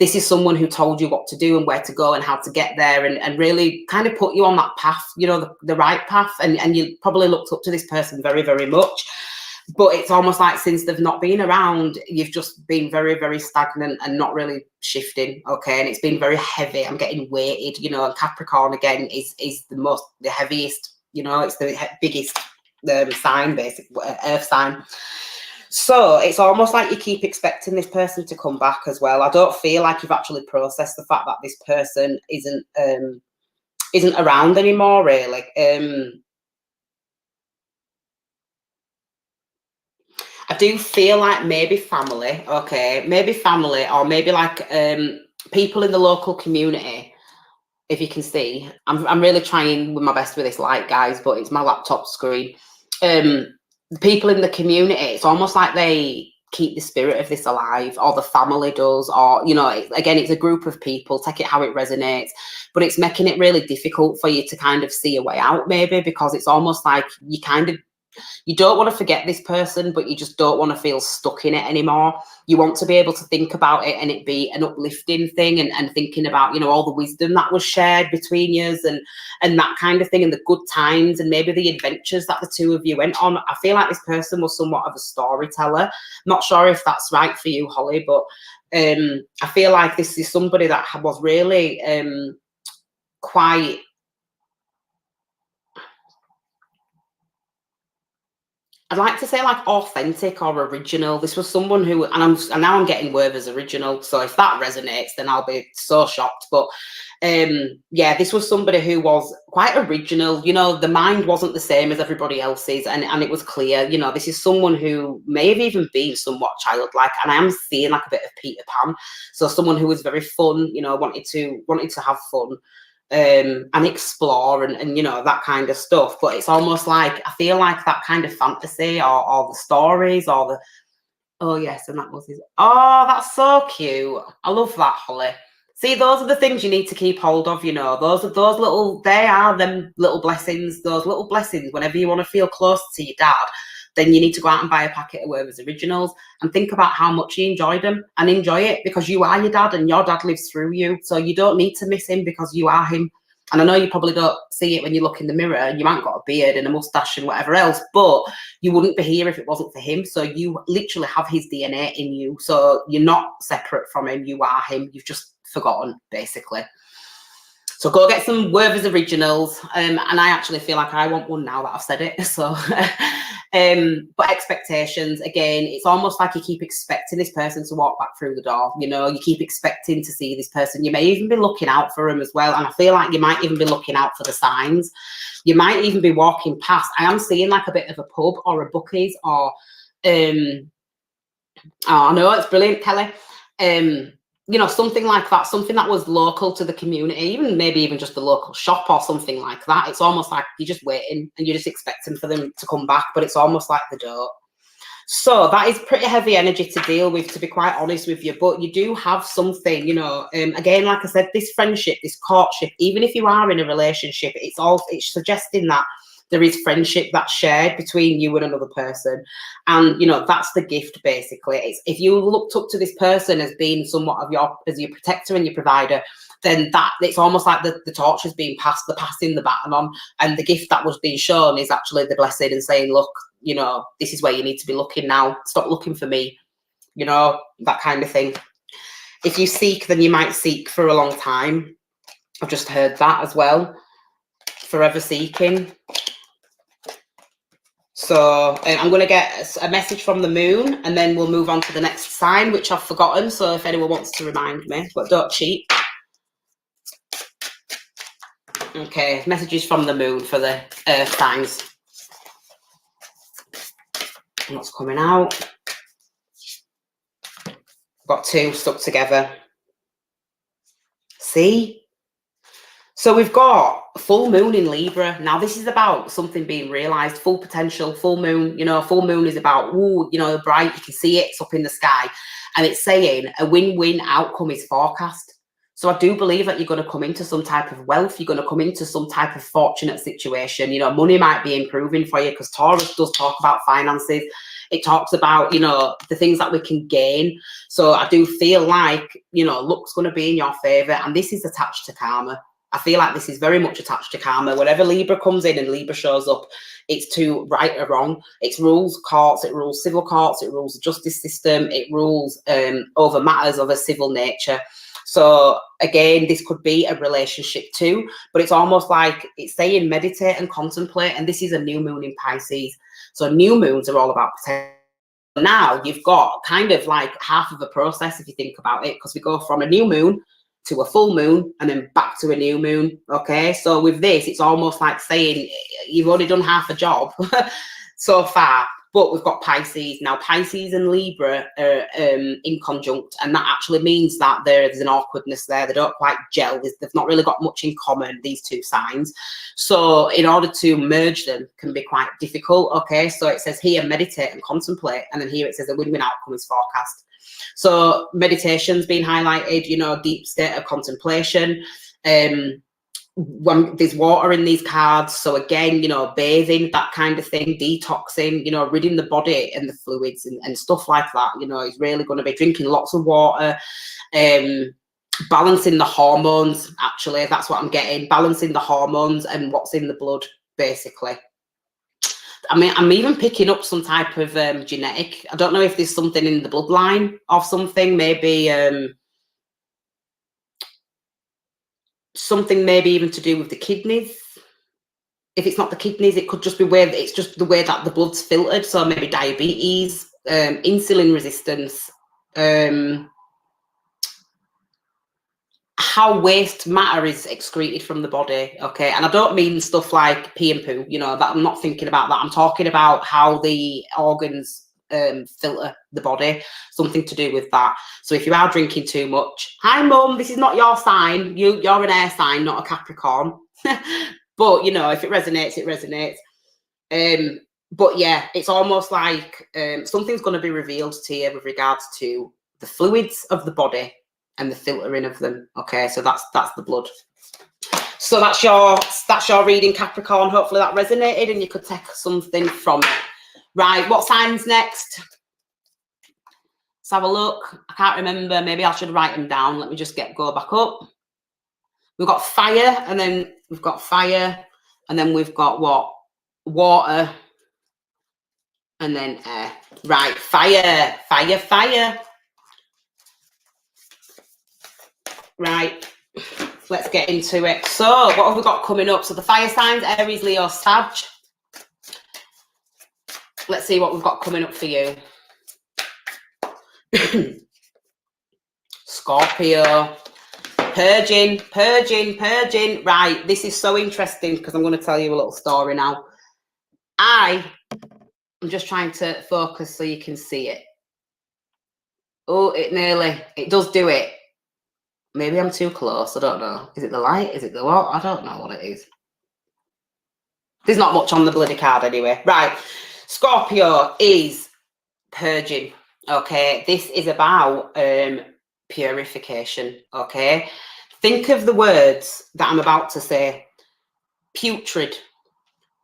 This is someone who told you what to do and where to go and how to get there and really kind of put you on that path, you know, the right path. And you probably looked up to this person very, very much. But it's almost like since they've not been around, you've just been very, very stagnant and not really shifting, okay? And it's been very heavy. I'm getting weighted, you know, and Capricorn, again, is the heaviest, you know, it's the biggest sign, basically, earth sign. So it's almost like you keep expecting this person to come back as well. I don't feel like you've actually processed the fact that this person isn't around anymore, really. I do feel like maybe family, okay, maybe family, or maybe like people in the local community. If you can see, I'm really trying with my best with this light, guys, but it's my laptop screen. People in the community, it's almost like they keep the spirit of this alive, or the family does, or, you know, again, it's a group of people, take it how it resonates, but it's making it really difficult for you to kind of see a way out, maybe, because it's almost like you don't want to forget this person, but you just don't want to feel stuck in it anymore. You want to be able to think about it and it be an uplifting thing, and thinking about, you know, all the wisdom that was shared between you and that kind of thing, and the good times and maybe the adventures that the two of you went on. I feel like this person was somewhat of a storyteller. Not sure if that's right for you, Holly, but I feel like this is somebody that was really quite... I'd like to say like authentic or original. This was someone who, and now I'm getting word as original. So if that resonates, then I'll be so shocked. But yeah, this was somebody who was quite original. You know, the mind wasn't the same as everybody else's, and it was clear. You know, this is someone who may have even been somewhat childlike, and I am seeing like a bit of Peter Pan. So someone who was very fun. You know, wanted to have fun. And explore and you know that kind of stuff, but it's almost like I feel like that kind of fantasy or the stories or the oh yes, and that was his oh that's so cute. I love that, Holly. See, those are the things you need to keep hold of, you know. Those little, they are them little blessings, those little blessings. Whenever you want to feel close to your dad, then you need to go out and buy a packet of Werther's Originals and think about how much you enjoyed them and enjoy it, because you are your dad and your dad lives through you. So you don't need to miss him because you are him. And I know you probably don't see it when you look in the mirror and you haven't got a beard and a mustache and whatever else, but you wouldn't be here if it wasn't for him. So you literally have his DNA in you. So you're not separate from him. You are him. You've just forgotten, basically. So go get some Werther's Originals. And I actually feel like I want one now that I've said it. So, but expectations, again, it's almost like you keep expecting this person to walk back through the door. You know, you keep expecting to see this person. You may even be looking out for them as well. And I feel like you might even be looking out for the signs. You might even be walking past. I am seeing like a bit of a pub or a Buc-ee's or, oh, no, it's brilliant, Kelly. You know, something like that, something that was local to the community, even maybe even just the local shop or something like that. It's almost like you're just waiting and you're just expecting for them to come back, but it's almost like they don't. So that is pretty heavy energy to deal with, to be quite honest with you. But you do have something, you know, again, like I said, this friendship, this courtship, even if you are in a relationship, it's suggesting that there is friendship that's shared between you and another person. And, you know, that's the gift, basically. It's, if you looked up to this person as being somewhat of as your protector and your provider, then that it's almost like the torch is being passed, the passing the baton on, and the gift that was being shown is actually the blessing and saying, look, you know, this is where you need to be looking now. Stop looking for me, you know, that kind of thing. If you seek, then you might seek for a long time. I've just heard that as well. Forever seeking. So I'm going to get a message from the moon and then we'll move on to the next sign, which I've forgotten. So if anyone wants to remind me, but don't cheat. Okay, messages from the moon for the earth signs. What's coming out? Got two stuck together. See? So we've got full moon in Libra. Now this is about something being realized, full potential, full moon. You know, full moon is about, ooh, you know, bright, you can see it, it's up in the sky. And it's saying a win-win outcome is forecast. So I do believe that you're going to come into some type of wealth. You're going to come into some type of fortunate situation. You know, money might be improving for you because Taurus does talk about finances. It talks about, you know, the things that we can gain. So I do feel like, you know, luck's going to be in your favor. And this is attached to karma. I feel like this is very much attached to karma. Whenever Libra comes in and Libra shows up, it's to right or wrong. It rules courts, it rules civil courts, it rules the justice system, it rules over matters of a civil nature. So again, this could be a relationship too, but it's almost like it's saying meditate and contemplate. And this is a new moon in Pisces. So new moons are all about potential. Now you've got kind of like half of a process if you think about it, because we go from a new moon to a full moon and then back to a new moon. Okay, so with this, it's almost like saying you've only done half a job so far. But we've got Pisces. Now, Pisces and Libra are in conjunct, and that actually means that there's an awkwardness there. They don't quite gel. They've not really got much in common, these two signs. So in order to merge them can be quite difficult, okay? So it says here, meditate and contemplate, and then here it says a win-win outcome is forecast. So meditation's been highlighted, you know, deep state of contemplation. When there's water in these cards, so again, you know, bathing, that kind of thing, detoxing, you know, ridding the body and the fluids and stuff like that, you know, is really going to be drinking lots of water, balancing the hormones. Actually, that's what I'm getting, balancing the hormones and what's in the blood, basically. I mean, I'm even picking up some type of genetic, I don't know if there's something in the bloodline of something, maybe something maybe even to do with the kidneys. if it's not the kidneys, it could just be where it's just the way that the blood's filtered. So maybe diabetes, insulin resistance, how waste matter is excreted from the body. Okay, and I don't mean stuff like pee and poo, you know, that I'm not thinking about that. I'm talking about how the organs filter the body, something to do with that. So if you are drinking too much, hi mum, this is not your sign, you're an air sign, not a Capricorn. But you know, if it resonates, it resonates. But yeah, it's almost like something's going to be revealed to you with regards to the fluids of the body and the filtering of them. Okay, so that's the blood. So that's your reading, Capricorn. Hopefully that resonated and you could take something from it. Right, what sign's next? Let's have a look. I can't remember. Maybe I should write them down. Let me just go back up. We've got fire, and then we've got fire, and then we've got what? Water, and then air. Right, fire, fire, fire. Right, let's get into it. So what have we got coming up? So the fire signs, Aries, Leo, Sag. Let's see what we've got coming up for you. Scorpio. Purging, purging, purging. Right, this is so interesting because I'm going to tell you a little story now. I'm just trying to focus so you can see it. Oh, it does do it. Maybe I'm too close. I don't know. Is it the light? Is it the what? I don't know what it is. There's not much on the bloody card anyway. Right. Scorpio is purging. Okay. This is about purification. Okay. Think of the words that I'm about to say. Putrid,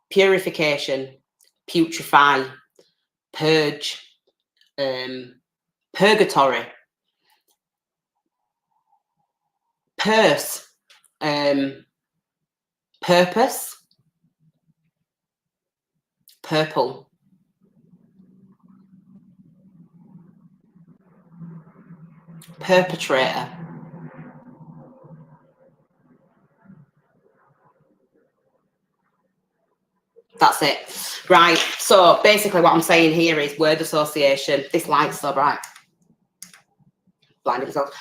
purification, putrefy, purge, purgatory, purse, purpose, purple, perpetrator, that's it. Right, so basically what I'm saying here is word association. This light's so bright. Blinding myself.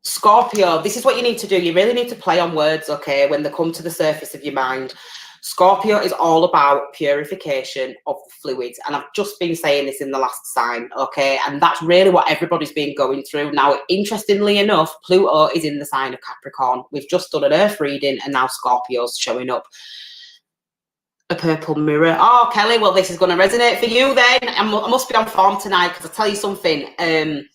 Scorpio, this is what you need to do. You really need to play on words, okay, when they come to the surface of your mind. Scorpio is all about purification of the fluids. And I've just been saying this in the last sign, okay? And that's really what everybody's been going through. Now, interestingly enough, Pluto is in the sign of Capricorn. We've just done an Earth reading and now Scorpio's showing up. A purple mirror. Oh, Kelly, well, this is going to resonate for you then. I must be on form tonight because I'll tell you something.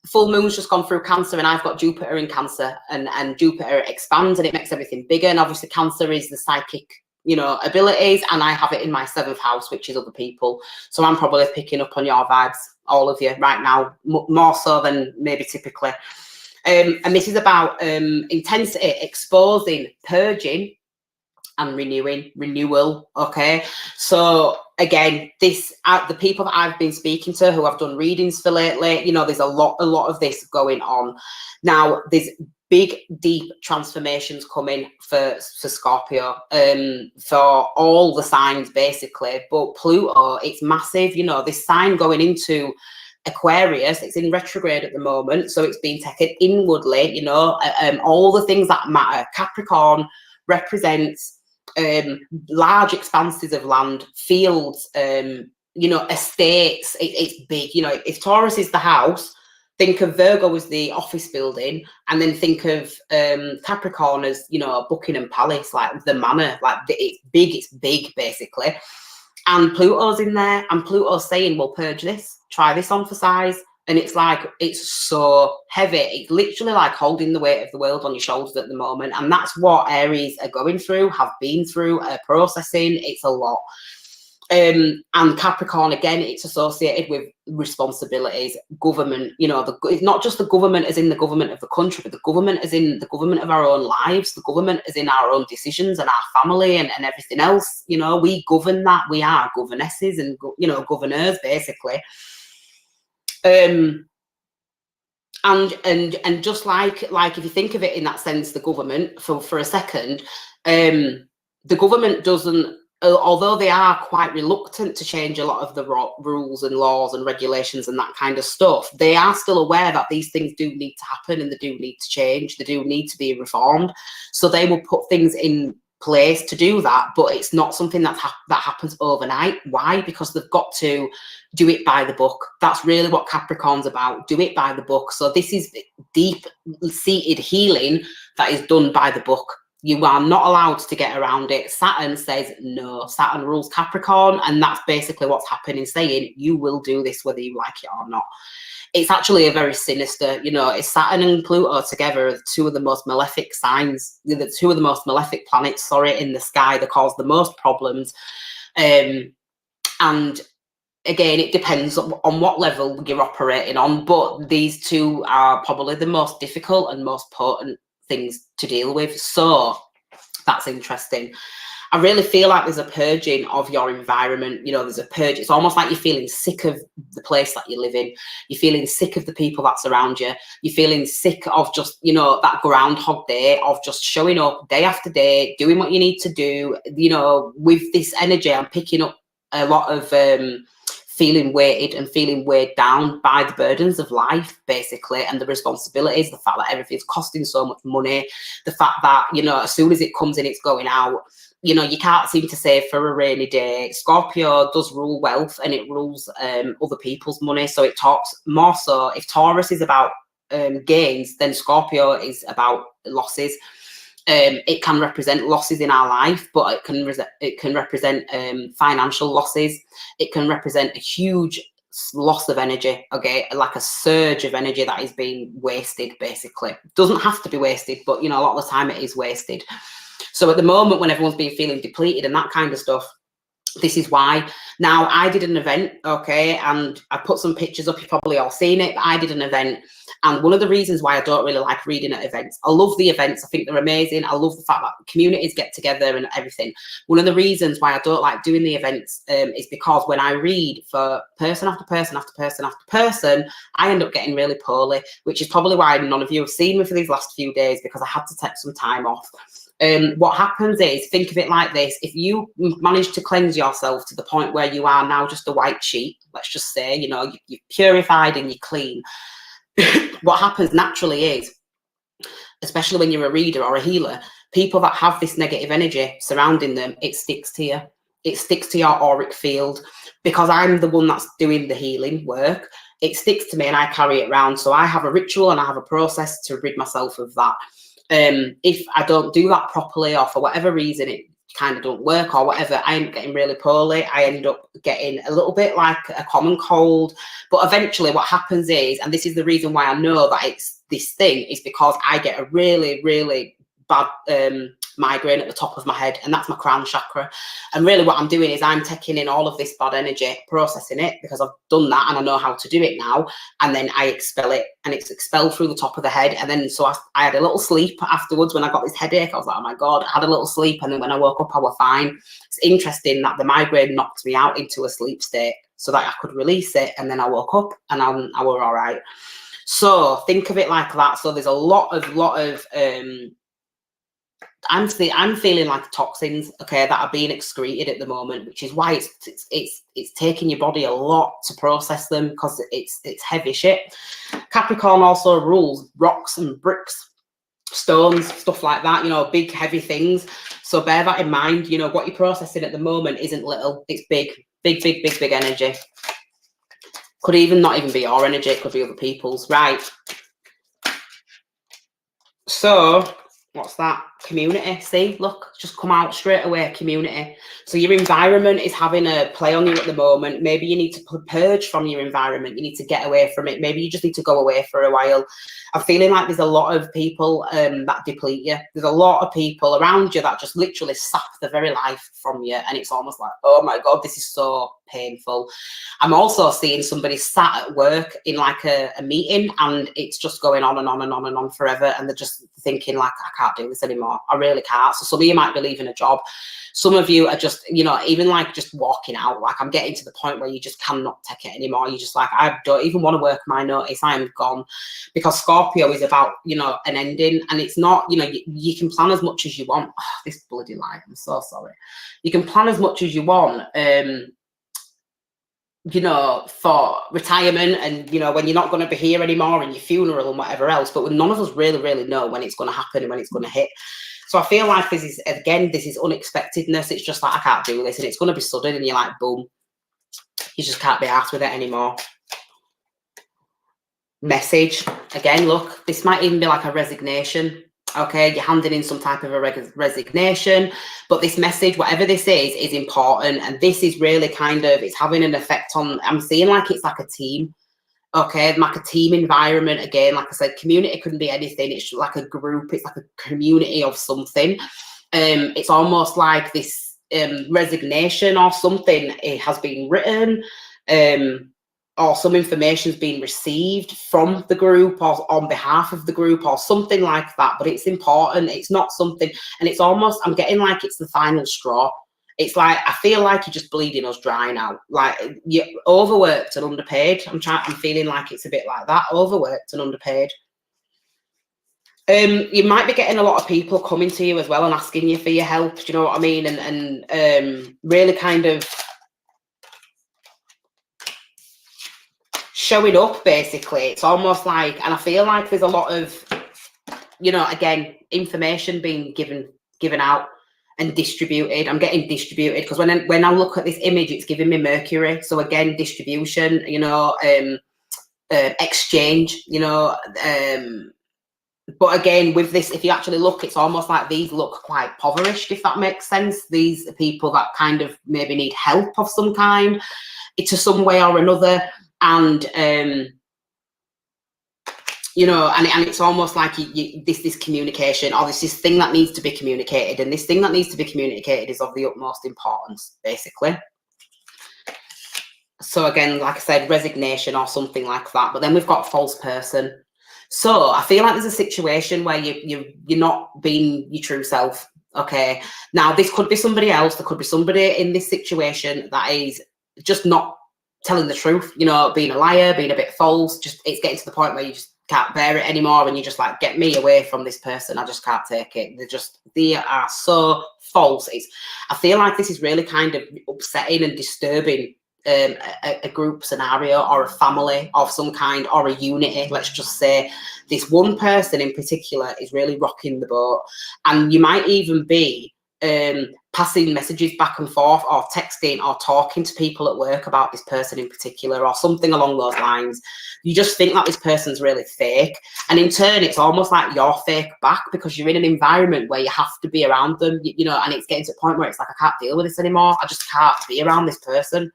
Full moon's just gone through Cancer and I've got Jupiter in Cancer and Jupiter expands and it makes everything bigger. And obviously Cancer is the psychic, you know, abilities, and I have it in my 7th house, which is other people. So I'm probably picking up on your vibes, all of you right now, more so than maybe typically. And this is about intensity, exposing, purging, and renewal. Okay, so again, this the people that I've been speaking to who I've done readings for lately, you know, there's a lot of this going on now. There's big deep transformations coming for Scorpio, for all the signs basically, but Pluto, it's massive. You know, this sign going into Aquarius, it's in retrograde at the moment, so it's being taken inwardly, you know, all the things that matter. Capricorn represents large expanses of land, fields, you know, estates. It's big. You know, if Taurus is the house, think of Virgo as the office building, and then think of Capricorn as, you know, Buckingham Palace, like the manor. Like it's big basically. And Pluto's in there, and Pluto's saying, well, purge this, try this on for size. And it's like, it's so heavy. It's literally like holding the weight of the world on your shoulders at the moment. And that's what Aries are going through, have been through, processing. It's a lot. And Capricorn, again, it's associated with responsibilities, government, you know, it's not just the government as in the government of the country, but the government as in the government of our own lives, the government as in our own decisions and our family and everything else. You know, we govern that. We are governesses and, you know, governors, basically. And just like if you think of it in that sense, the government for a second, the government doesn't, although they are quite reluctant to change a lot of the rules and laws and regulations and that kind of stuff, they are still aware that these things do need to happen and they do need to change, they do need to be reformed. So they will put things in place to do that, but it's not something that happens overnight. Why? Because they've got to do it by the book. That's really what Capricorn's about. Do it by the book. So this is deep-seated healing that is done by the book. You are not allowed to get around it. Saturn says no. Saturn rules Capricorn, and that's basically what's happening, saying you will do this whether you like it or not. It's actually a very sinister, you know, it's Saturn and Pluto together, two of the most malefic signs, the two of the most malefic planets, in the sky that cause the most problems. And again, it depends on what level you're operating on, but these two are probably the most difficult and most potent things to deal with. So that's interesting. I really feel like there's a purging of your environment. You know, there's a purge. It's almost like you're feeling sick of the place that you live in. You're feeling sick of the people that surround you. You're feeling sick of just, you know, that Groundhog Day of just showing up day after day, doing what you need to do. You know, with this energy, I'm picking up a lot of feeling weighted and feeling weighed down by the burdens of life, basically, and the responsibilities, the fact that everything's costing so much money, the fact that, you know, as soon as it comes in, it's going out. You know, you can't seem to save for a rainy day. Scorpio does rule wealth and it rules other people's money. So it talks more so, if Taurus is about gains, then Scorpio is about losses. It can represent losses in our life, but it can represent financial losses. It can represent a huge loss of energy, okay, like a surge of energy that is being wasted, basically. Doesn't have to be wasted, but, you know, a lot of the time it is wasted. So at the moment, when everyone's been feeling depleted and that kind of stuff, this is why. Now, I did an event, okay, and I put some pictures up. You've probably all seen it, but I did an event. And one of the reasons why I don't really like reading at events, I love the events. I think they're amazing. I love the fact that communities get together and everything. One of the reasons why I don't like doing the events is because when I read for person after person after person after person, I end up getting really poorly, which is probably why none of you have seen me for these last few days, because I had to take some time off. What happens is, think of it like this: if you manage to cleanse yourself to the point where you are now just a white sheet, let's just say, you know, you're purified and you're clean, what happens naturally is, especially when you're a reader or a healer, people that have this negative energy surrounding them, it sticks to you. It sticks to your auric field. Because I'm the one that's doing the healing work, it sticks to me and I carry it around. So I have a ritual and I have a process to rid myself of that. If I don't do that properly, or for whatever reason it kind of don't work or whatever, I end up getting really poorly. I end up getting a little bit like a common cold. But eventually what happens is, and this is the reason why I know that it's this thing, is because I get a really, really bad migraine at the top of my head, and that's my crown chakra. And really what I'm doing is I'm taking in all of this bad energy, processing it, because I've done that and I know how to do it now, and then I expel it, and it's expelled through the top of the head. And then so I had a little sleep afterwards. When I got this headache, I was like, oh my god, I had a little sleep, and then when I woke up I was fine. It's interesting that the migraine knocked me out into a sleep state so that I could release it, and then I woke up and I were all right. So think of it like that. So there's a lot of I'm feeling like toxins, okay, that are being excreted at the moment, which is why it's taking your body a lot to process them, because it's heavy shit. Capricorn also rules rocks and bricks, stones, stuff like that, you know, big heavy things. So bear that in mind. You know, what you're processing at the moment isn't little, it's big energy. Could even not even be your energy, it could be other people's, right? So what's that? Community. See, look, just come out straight away. Community. So your environment is having a play on you at the moment. Maybe you need to purge from your environment. You need to get away from it. Maybe you just need to go away for a while. I'm feeling like there's a lot of people that deplete you. There's a lot of people around you that just literally sap the very life from you, and it's almost like, oh my god, this is so painful. I'm also seeing somebody sat at work in like a meeting, and it's just going on and on and on and on forever, and they're just thinking like, I can't do this anymore. I really can't. So some of you might be leaving a job. Some of you are just, you know, even like just walking out. Like I'm getting to the point where you just cannot take it anymore. You're just like, I don't even want to work my notice. I am gone. Because Scorpio is about, you know, an ending. And it's not, you know, you can plan as much as you want. Oh, this bloody light. I'm so sorry. You can plan as much as you want. You know, for retirement and, you know, when you're not going to be here anymore and your funeral and whatever else, but none of us really know when it's going to happen and when it's going to hit. So I feel like this is, again, this is unexpectedness. It's just like, I can't do this and it's going to be sudden and you're like, boom, you just can't be arsed with it anymore. Message, again, look, this might even be like a resignation. Okay, you're handing in some type of a resignation, but this message, whatever this is important. And this is really kind of, it's having an effect on, I'm seeing like it's like a team. Okay, like a team environment. Again, like I said, community couldn't be anything. It's like a group. It's like a community of something. It's almost like this resignation or something. It has been written. Or some information's been received from the group or on behalf of the group or something like that, but it's important. It's not something, and it's almost, I'm getting like it's the final straw. It's like, I feel like you're just bleeding us dry now. Like you're overworked and underpaid. I'm feeling like it's a bit like that, overworked and underpaid. You might be getting a lot of people coming to you as well and asking you for your help. Do you know what I mean? And really kind of showing up, basically. It's almost like, and I feel like there's a lot of, you know, again, information being given out and distributed. I'm getting distributed because when I look at this image, it's giving me Mercury. So again, distribution, you know, exchange, you know, but again, with this, if you actually look, it's almost like these look quite impoverished, if that makes sense. These are people that kind of maybe need help of some kind, to some way or another. And you know, and it's almost like this communication, or this thing that needs to be communicated, and this thing that needs to be communicated is of the utmost importance, basically. So again, like I said, resignation or something like that. But then we've got false person. So I feel like there's a situation where you're not being your true self. Okay, now this could be somebody else. There could be somebody in this situation that is just not telling the truth, you know, being a liar, being a bit false. Just, it's getting to the point where you just can't bear it anymore, and you're just like, get me away from this person. I just can't take it. They are so false. I feel like this is really kind of upsetting and disturbing a group scenario or a family of some kind, or a unity. Let's just say this one person in particular is really rocking the boat, and you might even be passing messages back and forth, or texting, or talking to people at work about this person in particular, or something along those lines. You just think that this person's really fake, and in turn it's almost like you're fake back, because you're in an environment where you have to be around them, you know, and it's getting to a point where it's like, I can't deal with this anymore. I just can't be around this person.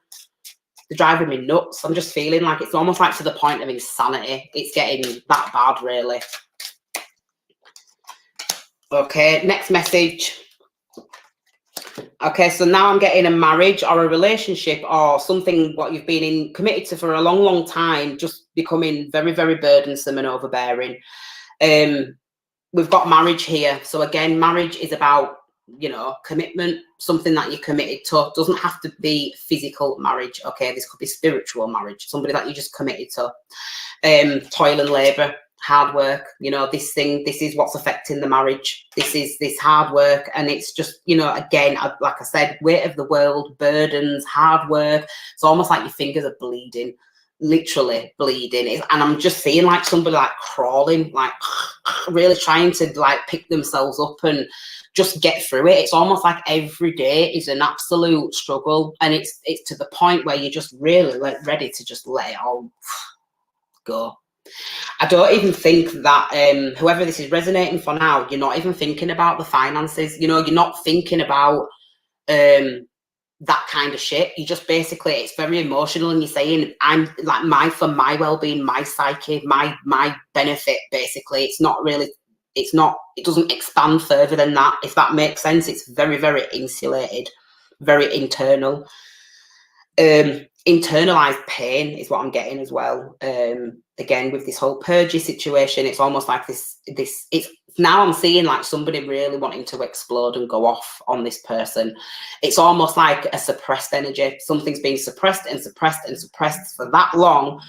They're driving me nuts. I'm just feeling like it's almost like to the point of insanity. It's getting that bad, really. Okay, next message. Okay, so now I'm getting a marriage or a relationship or something what you've been committed to for a long time, just becoming very, very burdensome and overbearing. We've got marriage here. So again, marriage is about, you know, commitment, something that you're committed to. It doesn't have to be physical marriage. Okay, this could be spiritual marriage, somebody that you just committed to. Toil and labor, hard work, you know, this is what's affecting the marriage. This is this hard work, and it's just, you know, again, like I said, weight of the world, burdens, hard work. It's almost like your fingers are bleeding, literally bleeding. And I'm just seeing like somebody like crawling, like really trying to like pick themselves up and just get through it. It's almost like every day is an absolute struggle, and it's to the point where you're just really like ready to just let it all go. I don't even think that whoever this is resonating for now, you're not even thinking about the finances. You know, you're not thinking about that kind of shit. You just basically, it's very emotional, and you're saying, I'm like, for my well-being, my psyche, my benefit, basically. It's not really, it doesn't expand further than that, if that makes sense. It's very, very insulated, very internal. Internalized pain is what I'm getting as well. Again, with this whole purgy situation, it's almost like this it's now I'm seeing like somebody really wanting to explode and go off on this person. It's almost like a suppressed energy. Something's being suppressed and suppressed and suppressed for that long.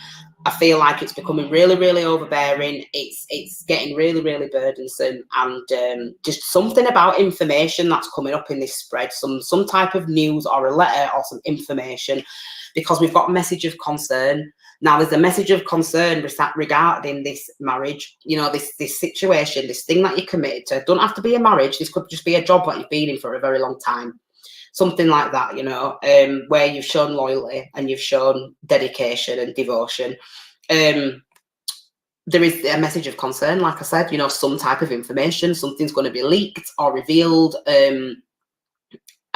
I feel like it's becoming really, really overbearing. It's getting really, really burdensome, and just something about information that's coming up in this spread, some type of news or a letter or some information, because we've got a message of concern. Now, there's a message of concern regarding this marriage, you know, this situation, this thing that you're committed to. It don't have to be a marriage. This could just be a job that you've been in for a very long time. Something like that, you know, where you've shown loyalty and you've shown dedication and devotion. There is a message of concern, like I said, you know, some type of information, something's going to be leaked or revealed. I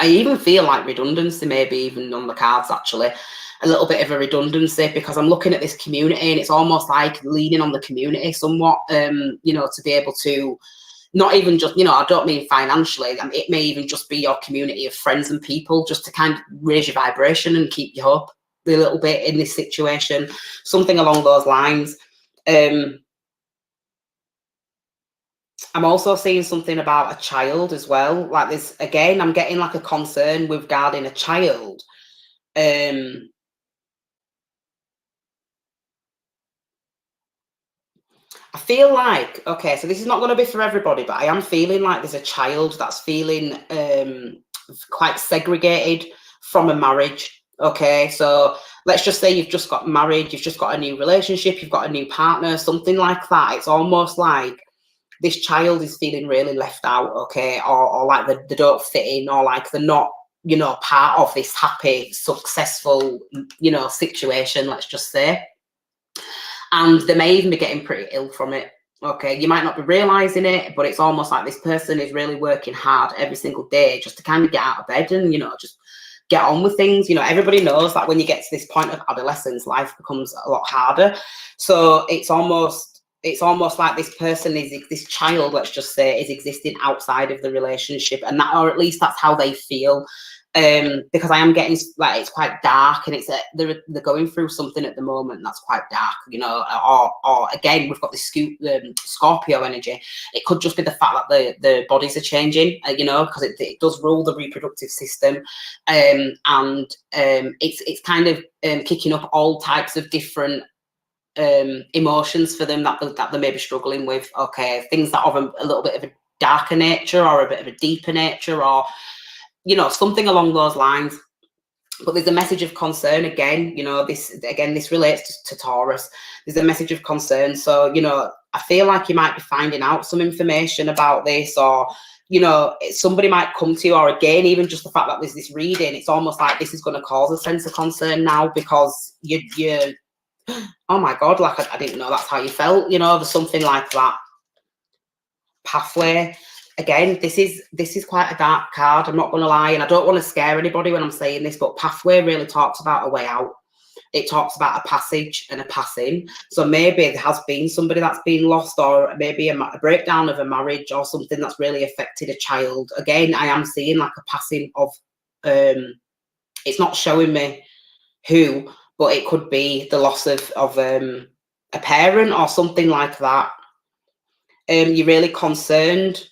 even feel like redundancy, maybe even on the cards, actually. A little bit of a redundancy, because I'm looking at this community and it's almost like leaning on the community somewhat, you know, to be able to, not even just, you know, I don't mean financially, it may even just be your community of friends and people, just to kind of raise your vibration and keep you up a little bit in this situation, something along those lines. I'm also seeing something about a child as well. Like this, again, I'm getting like a concern regarding a child. I feel like, okay, so this is not going to be for everybody, but I am feeling like there's a child that's feeling quite segregated from a marriage. Okay, so let's just say you've just got married, you've just got a new relationship, you've got a new partner, something like that. It's almost like this child is feeling really left out, okay, or like they don't fit in, or like they're not, you know, part of this happy, successful, you know, situation, let's just say. And they may even be getting pretty ill from it. Okay, you might not be realizing it, but it's almost like this person is really working hard every single day just to kind of get out of bed and, you know, just get on with things. You know, everybody knows that when you get to this point of adolescence, life becomes a lot harder. So it's almost like this person is, this child, let's just say, is existing outside of the relationship, and that, or at least that's how they feel. Because I am getting like it's quite dark, and it's they're going through something at the moment that's quite dark, you know. Or again, we've got this Scorpio energy. It could just be the fact that the bodies are changing, you know, because it does rule the reproductive system, and it's kind of kicking up all types of different emotions for them that they may be struggling with. Okay, things that have a little bit of a darker nature or a bit of a deeper nature, or, you know, something along those lines. But there's a message of concern again, you know, this relates to Taurus. There's a message of concern. So, you know, I feel like you might be finding out some information about this, or, you know, somebody might come to you, or again, even just the fact that there's this reading, it's almost like this is going to cause a sense of concern now, because you're oh my God, like I didn't know that's how you felt, you know, there's something like that. Pathway. Again, this is quite a dark card, I'm not going to lie, and I don't want to scare anybody when I'm saying this, but Pathway really talks about a way out. It talks about a passage and a passing. So maybe there has been somebody that's been lost, or maybe a breakdown of a marriage, or something that's really affected a child. Again, I am seeing like a passing of, it's not showing me who, but it could be the loss of a parent or something like that. You're really concerned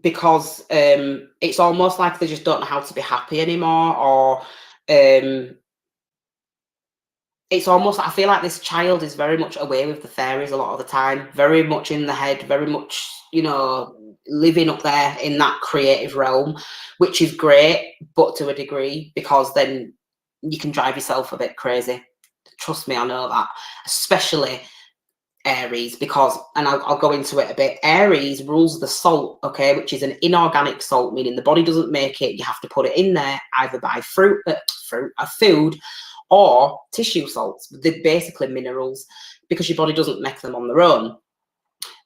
because it's almost like they just don't know how to be happy anymore, or it's almost, I feel like this child is very much away with the fairies a lot of the time, very much in the head, very much, you know, living up there in that creative realm, which is great, but to a degree, because then you can drive yourself a bit crazy. Trust me, I know that, especially Aries, because, and I'll go into it a bit, Aries rules the salt, okay, which is an inorganic salt, meaning the body doesn't make it, you have to put it in there either by food or tissue salts. They're basically minerals, because your body doesn't make them on their own.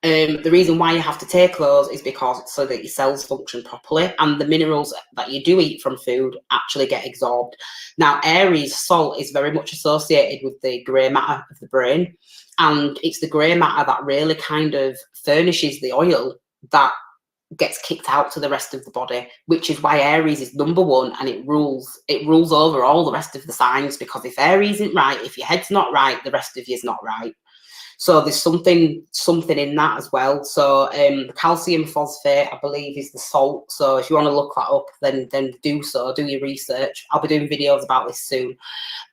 The reason why you have to take those is because so that your cells function properly, and the minerals that you do eat from food actually get absorbed. Now, Aries salt is very much associated with the grey matter of the brain, and it's the grey matter that really kind of furnishes the oil that gets kicked out to the rest of the body, which is why Aries is number one, and it rules over all the rest of the signs, because if Aries isn't right, if your head's not right, the rest of you is not right. So there's something in that as well. So calcium phosphate, I believe, is the salt. So if you want to look that up, then do so. Do your research. I'll be doing videos about this soon.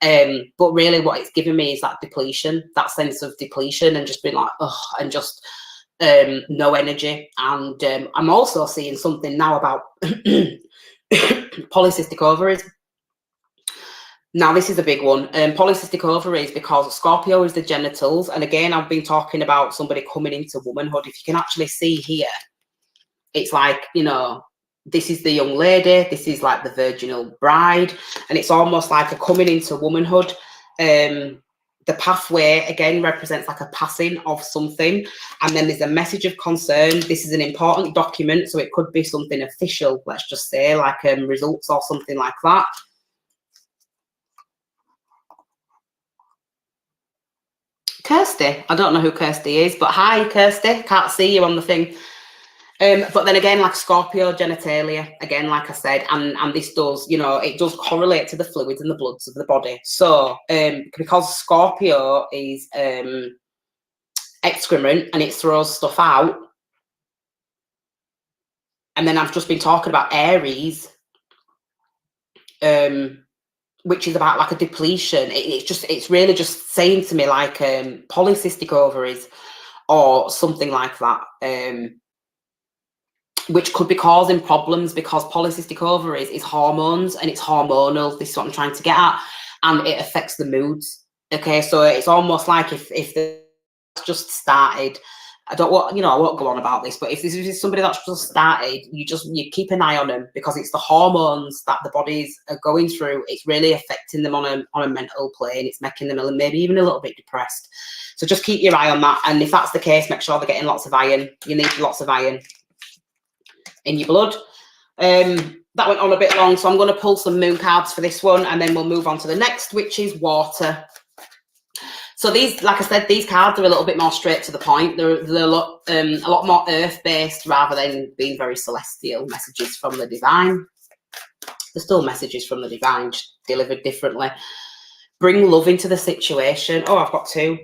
But really, what it's giving me is that depletion, that sense of depletion, and just being like, oh, and just no energy. And I'm also seeing something now about polycystic ovaries. Now, this is a big one. Polycystic ovaries, because Scorpio is the genitals. And again, I've been talking about somebody coming into womanhood. If you can actually see here, it's like, you know, this is the young lady. This is like the virginal bride. And it's almost like a coming into womanhood. The pathway, again, represents like a passing of something. And then there's a message of concern. This is an important document. So it could be something official, let's just say, like results or something like that. Kirsty, I don't know who Kirsty is, but hi, Kirsty. Can't see you on the thing. But then again, like Scorpio genitalia, again, like I said, and this does, you know, it does correlate to the fluids and the bloods of the body. So because Scorpio is excrement and it throws stuff out, and then I've just been talking about Aries, which is about like a depletion. It's really just saying to me like polycystic ovaries or something like that, which could be causing problems, because polycystic ovaries is hormones and it's hormonal. This is what I'm trying to get at, and it affects the moods. Okay, so it's almost like if the just started, I won't go on about this, but if this is somebody that's just started, you keep an eye on them, because it's the hormones that the bodies are going through. It's really affecting them on a mental plane. It's making them maybe even a little bit depressed. So just keep your eye on that. And if that's the case, make sure they're getting lots of iron. You need lots of iron in your blood. That went on a bit long, so I'm going to pull some moon cards for this one, and then we'll move on to the next, which is water. So these, like I said, these cards are a little bit more straight to the point. They're a lot more earth-based rather than being very celestial. Messages from the divine. They're still messages from the divine, just delivered differently. Bring love into the situation. Oh, I've got two.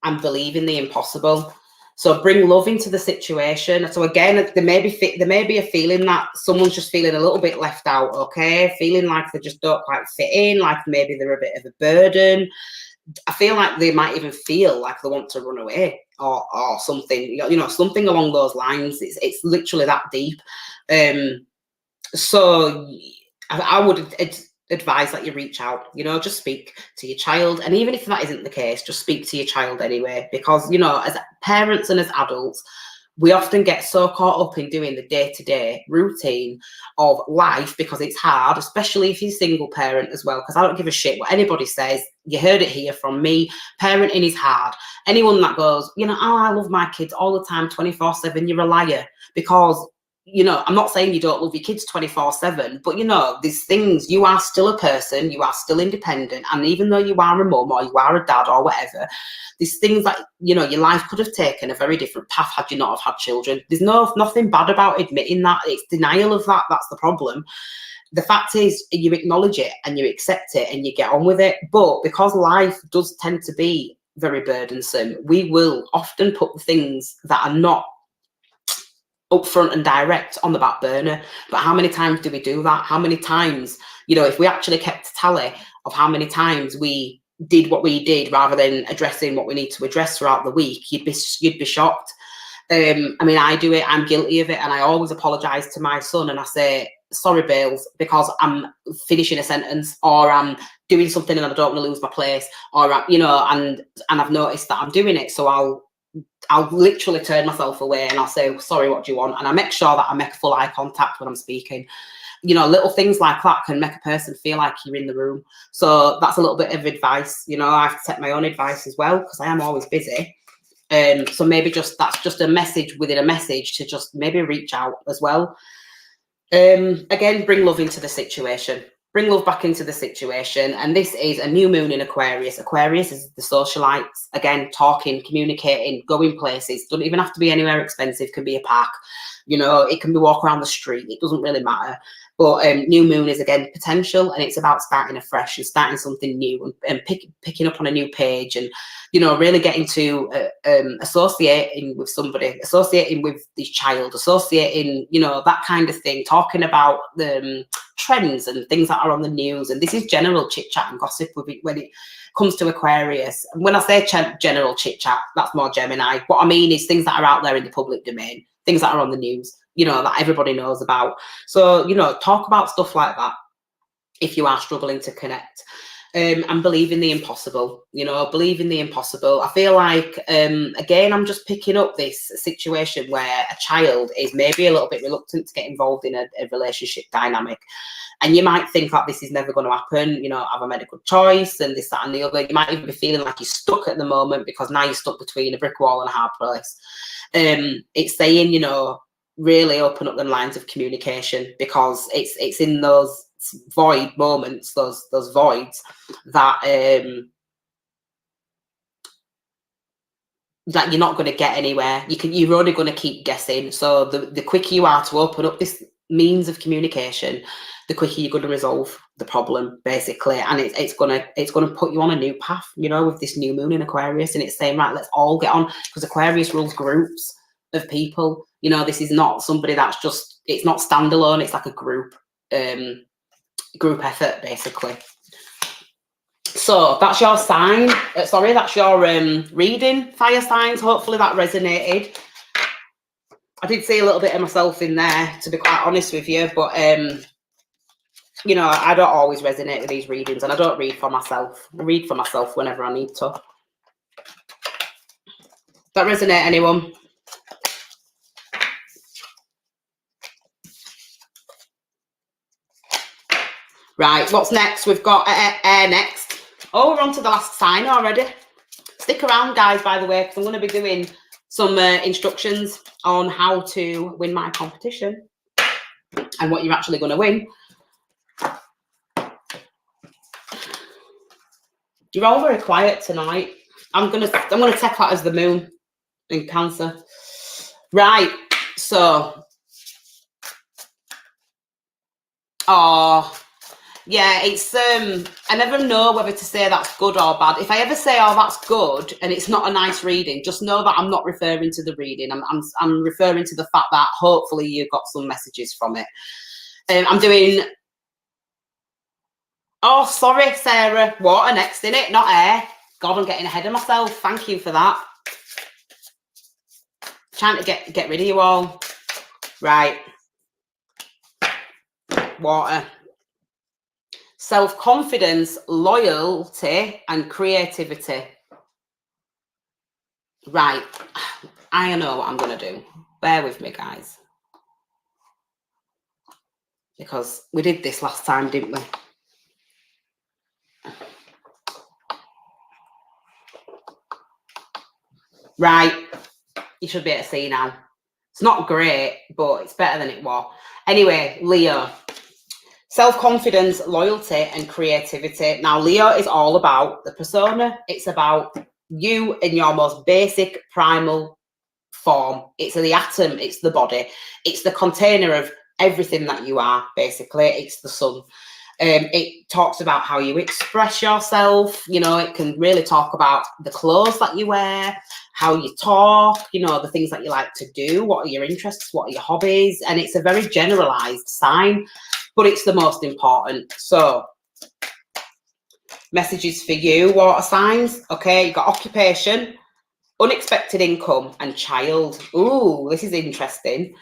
And believe in the impossible. So bring love into the situation. So again, there may be a feeling that someone's just feeling a little bit left out, okay? Feeling like they just don't quite fit in, like maybe they're a bit of a burden. I feel like they might even feel like they want to run away or something, you know, something along those lines. It's literally that deep. So I would advise that you reach out, you know, just speak to your child. And even if that isn't the case, just speak to your child anyway, because, you know, as parents and as adults, we often get so caught up in doing the day-to-day routine of life because it's hard, especially if you're a single parent as well, because I don't give a shit what anybody says. You heard it here from me. Parenting is hard. Anyone that goes, you know, oh, I love my kids all the time, 24/7, you're a liar. Because, you know, I'm not saying you don't love your kids 24/7, but, you know, these things, you are still a person, you are still independent. And even though you are a mum or you are a dad or whatever, these things that, you know, your life could have taken a very different path had you not have had children. There's nothing bad about admitting that. It's denial of that. That's the problem. The fact is, you acknowledge it and you accept it and you get on with it. But because life does tend to be very burdensome, we will often put the things that are not upfront and direct on the back burner. But how many times do we do that? How many times, you know, if we actually kept a tally of how many times we did what we did rather than addressing what we need to address throughout the week, you'd be shocked. I mean, I do it, I'm guilty of it, and I always apologize to my son and I say, sorry, Bales, because I'm finishing a sentence or I'm doing something and I don't want to lose my place, or, you know, and I've noticed that I'm doing it. So I'll literally turn myself away and I'll say, sorry, what do you want? And I make sure that I make full eye contact when I'm speaking. You know, little things like that can make a person feel like you're in the room. So that's a little bit of advice. You know, I have to take my own advice as well because I am always busy. So maybe that's just a message within a message to just maybe reach out as well. Again, bring love into the situation. Bring love back into the situation. And this is a new moon in Aquarius. Aquarius is the socialites. Again, talking, communicating, going places. Doesn't even have to be anywhere expensive. Can be a park. You know, it can be walk around the street. It doesn't really matter. But new moon is again potential, and it's about starting afresh and starting something new, and picking up on a new page, and really getting to associating with somebody, associating with this child, associating that kind of thing, talking about the trends and things that are on the news. And this is general chit chat and gossip when it comes to Aquarius. And when I say general chit chat, that's more Gemini. What I mean is things that are out there in the public domain, things that are on the news, that everybody knows about. So, talk about stuff like that if you are struggling to connect. And believe in the impossible, believe in the impossible. I feel like, again, I'm just picking up this situation where a child is maybe a little bit reluctant to get involved in a relationship dynamic. And you might think that this is never going to happen, have I made a good choice, and this, that, and the other. You might even be feeling like you're stuck at the moment because now you're stuck between a brick wall and a hard place. It's saying, really open up the lines of communication, because it's in those void moments, those voids, that that you're not going to get anywhere. You're only going to keep guessing. So the quicker you are to open up this means of communication, the quicker you're going to resolve the problem, basically. And it's gonna put you on a new path, with this new moon in Aquarius. And it's saying, right, let's all get on, because Aquarius rules groups of people. This is not somebody that's just, it's not standalone, it's like a group effort, basically. So that's your sign. That's your reading, fire signs. Hopefully that resonated. I did see a little bit of myself in there, to be quite honest with you, but I don't always resonate with these readings, and I don't read for myself. I read for myself whenever I need to. That resonate, anyone? Right, what's next? We've got air next. Oh, we're on to the last sign already. Stick around, guys, by the way, because I'm going to be doing some instructions on how to win my competition and what you're actually going to win. You're all very quiet tonight. I'm gonna take that as the moon in Cancer. Right, so yeah, it's I never know whether to say that's good or bad. If I ever say, oh, that's good, and it's not a nice reading, just know that I'm not referring to the reading. I'm referring to the fact that hopefully you got some messages from it. I'm doing. Oh, sorry, Sarah. Water next, in it, not air. God, I'm getting ahead of myself. Thank you for that. Trying to get rid of you all. Right. Water. Self-confidence, loyalty, and creativity. Right. I know what I'm going to do. Bear with me, guys. Because we did this last time, didn't we? Right. You should be able to see now. It's not great, but it's better than it was. Anyway, Leo. Self-confidence, loyalty, and creativity. Now, Leo is all about the persona. It's about you in your most basic, primal form. It's the atom. It's the body. It's the container of everything that you are, basically. It's the sun. It talks about how you express yourself. It can really talk about the clothes that you wear, how you talk, the things that you like to do, what are your interests, what are your hobbies. And it's a very generalized sign, but it's the most important. So, messages for you, water signs. Okay, you've got occupation, unexpected income, and child. Ooh, this is interesting.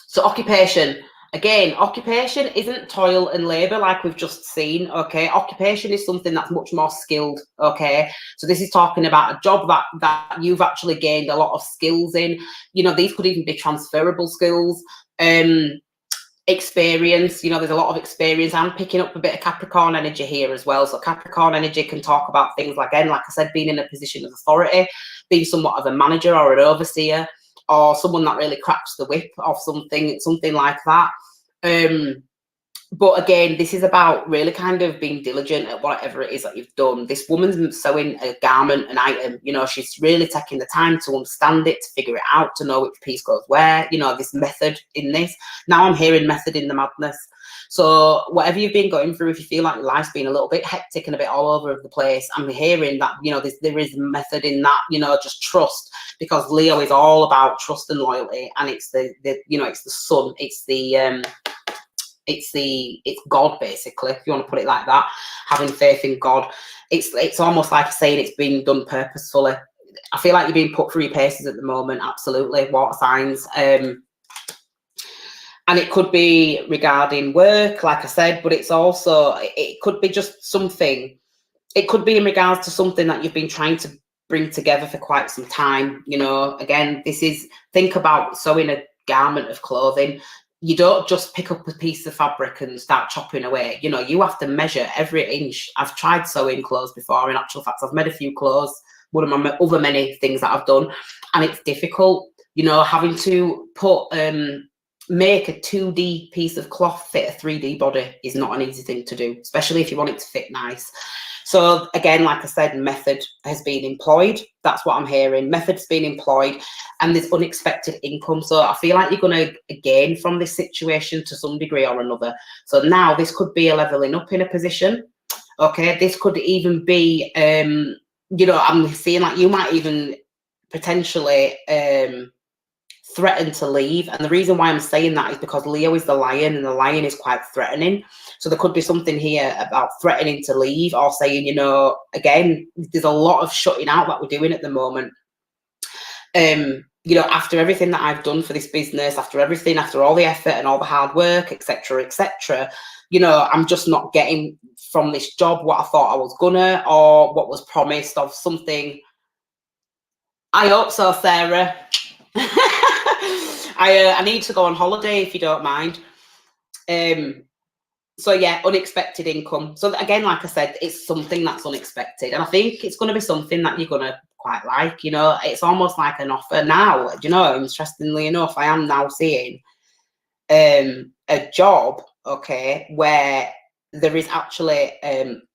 So, occupation. Again, occupation isn't toil and labor like we've just seen, okay? Occupation is something that's much more skilled, okay? So this is talking about a job that you've actually gained a lot of skills in. These could even be transferable skills. Experience, there's a lot of experience. I'm picking up a bit of Capricorn energy here as well. So Capricorn energy can talk about things like I said, being in a position of authority, being somewhat of a manager or an overseer, or someone that really cracks the whip of something like that. But again, this is about really kind of being diligent at whatever it is that you've done. This woman's sewing a garment, an item, you know, she's really taking the time to understand it, to figure it out, to know which piece goes where, you know, this method in this. Now I'm hearing method in the madness. So whatever you've been going through, if you feel like life's been a little bit hectic and a bit all over the place, I'm hearing that, you know, there is method in that, you know, just trust, because Leo is all about trust and loyalty, and it's the you know, it's the sun, it's God, basically, if you want to put it like that, having faith in God. It's almost like saying it's being done purposefully. I feel like you're being put through your paces at the moment, absolutely, water signs. And it could be regarding work, like I said, but it's also, it could be just something, it could be in regards to something that you've been trying to bring together for quite some time. You know, again, this is, think about sewing a garment of clothing. You don't just pick up a piece of fabric and start chopping away. You know, you have to measure every inch. I've tried sewing clothes before. In actual fact, I've made a few clothes, one of my other many things that I've done, and it's difficult, you know, having to put, make a 2D piece of cloth fit a 3D body is not an easy thing to do, especially if you want it to fit nice. So again, like I said, method has been employed. That's what I'm hearing. Method's been employed, and there's unexpected income. So I feel like you're going to gain from this situation to some degree or another. So now this could be a leveling up in a position. Okay, this could even be, you know, I'm seeing like you might even potentially threaten to leave. And the reason why I'm saying that is because Leo is the lion, and the lion is quite threatening. So there could be something here about threatening to leave, or saying, you know, again, there's a lot of shutting out that we're doing at the moment. You know, after everything that I've done for this business, after everything, after all the effort and all the hard work, etc., you know, I'm just not getting from this job what I thought I was gonna, or what was promised of something. I hope so, Sarah. I need to go on holiday, if you don't mind. So yeah, unexpected income. So again, like I said, it's something that's unexpected, and I think it's going to be something that you're going to quite like. You know, it's almost like an offer now. You know, interestingly enough, I am now seeing a job, okay, where there is actually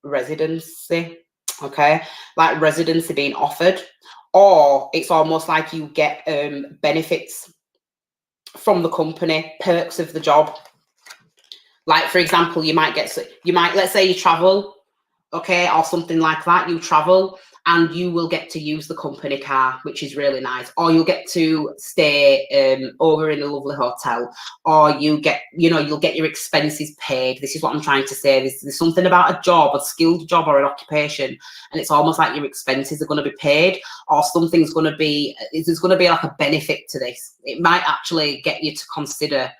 residency, okay, like residency being offered, or it's almost like you get benefits from the company, perks of the job. Like, for example, you might, let's say you travel, okay, or something like that, you travel, and you will get to use the company car, which is really nice. Or you'll get to stay over in a lovely hotel, or you get, you know, you'll get your expenses paid. This is what I'm trying to say. There's something about a job, a skilled job or an occupation, and it's almost like your expenses are going to be paid, or something's going to be, there's going to be like a benefit to this. It might actually get you to consider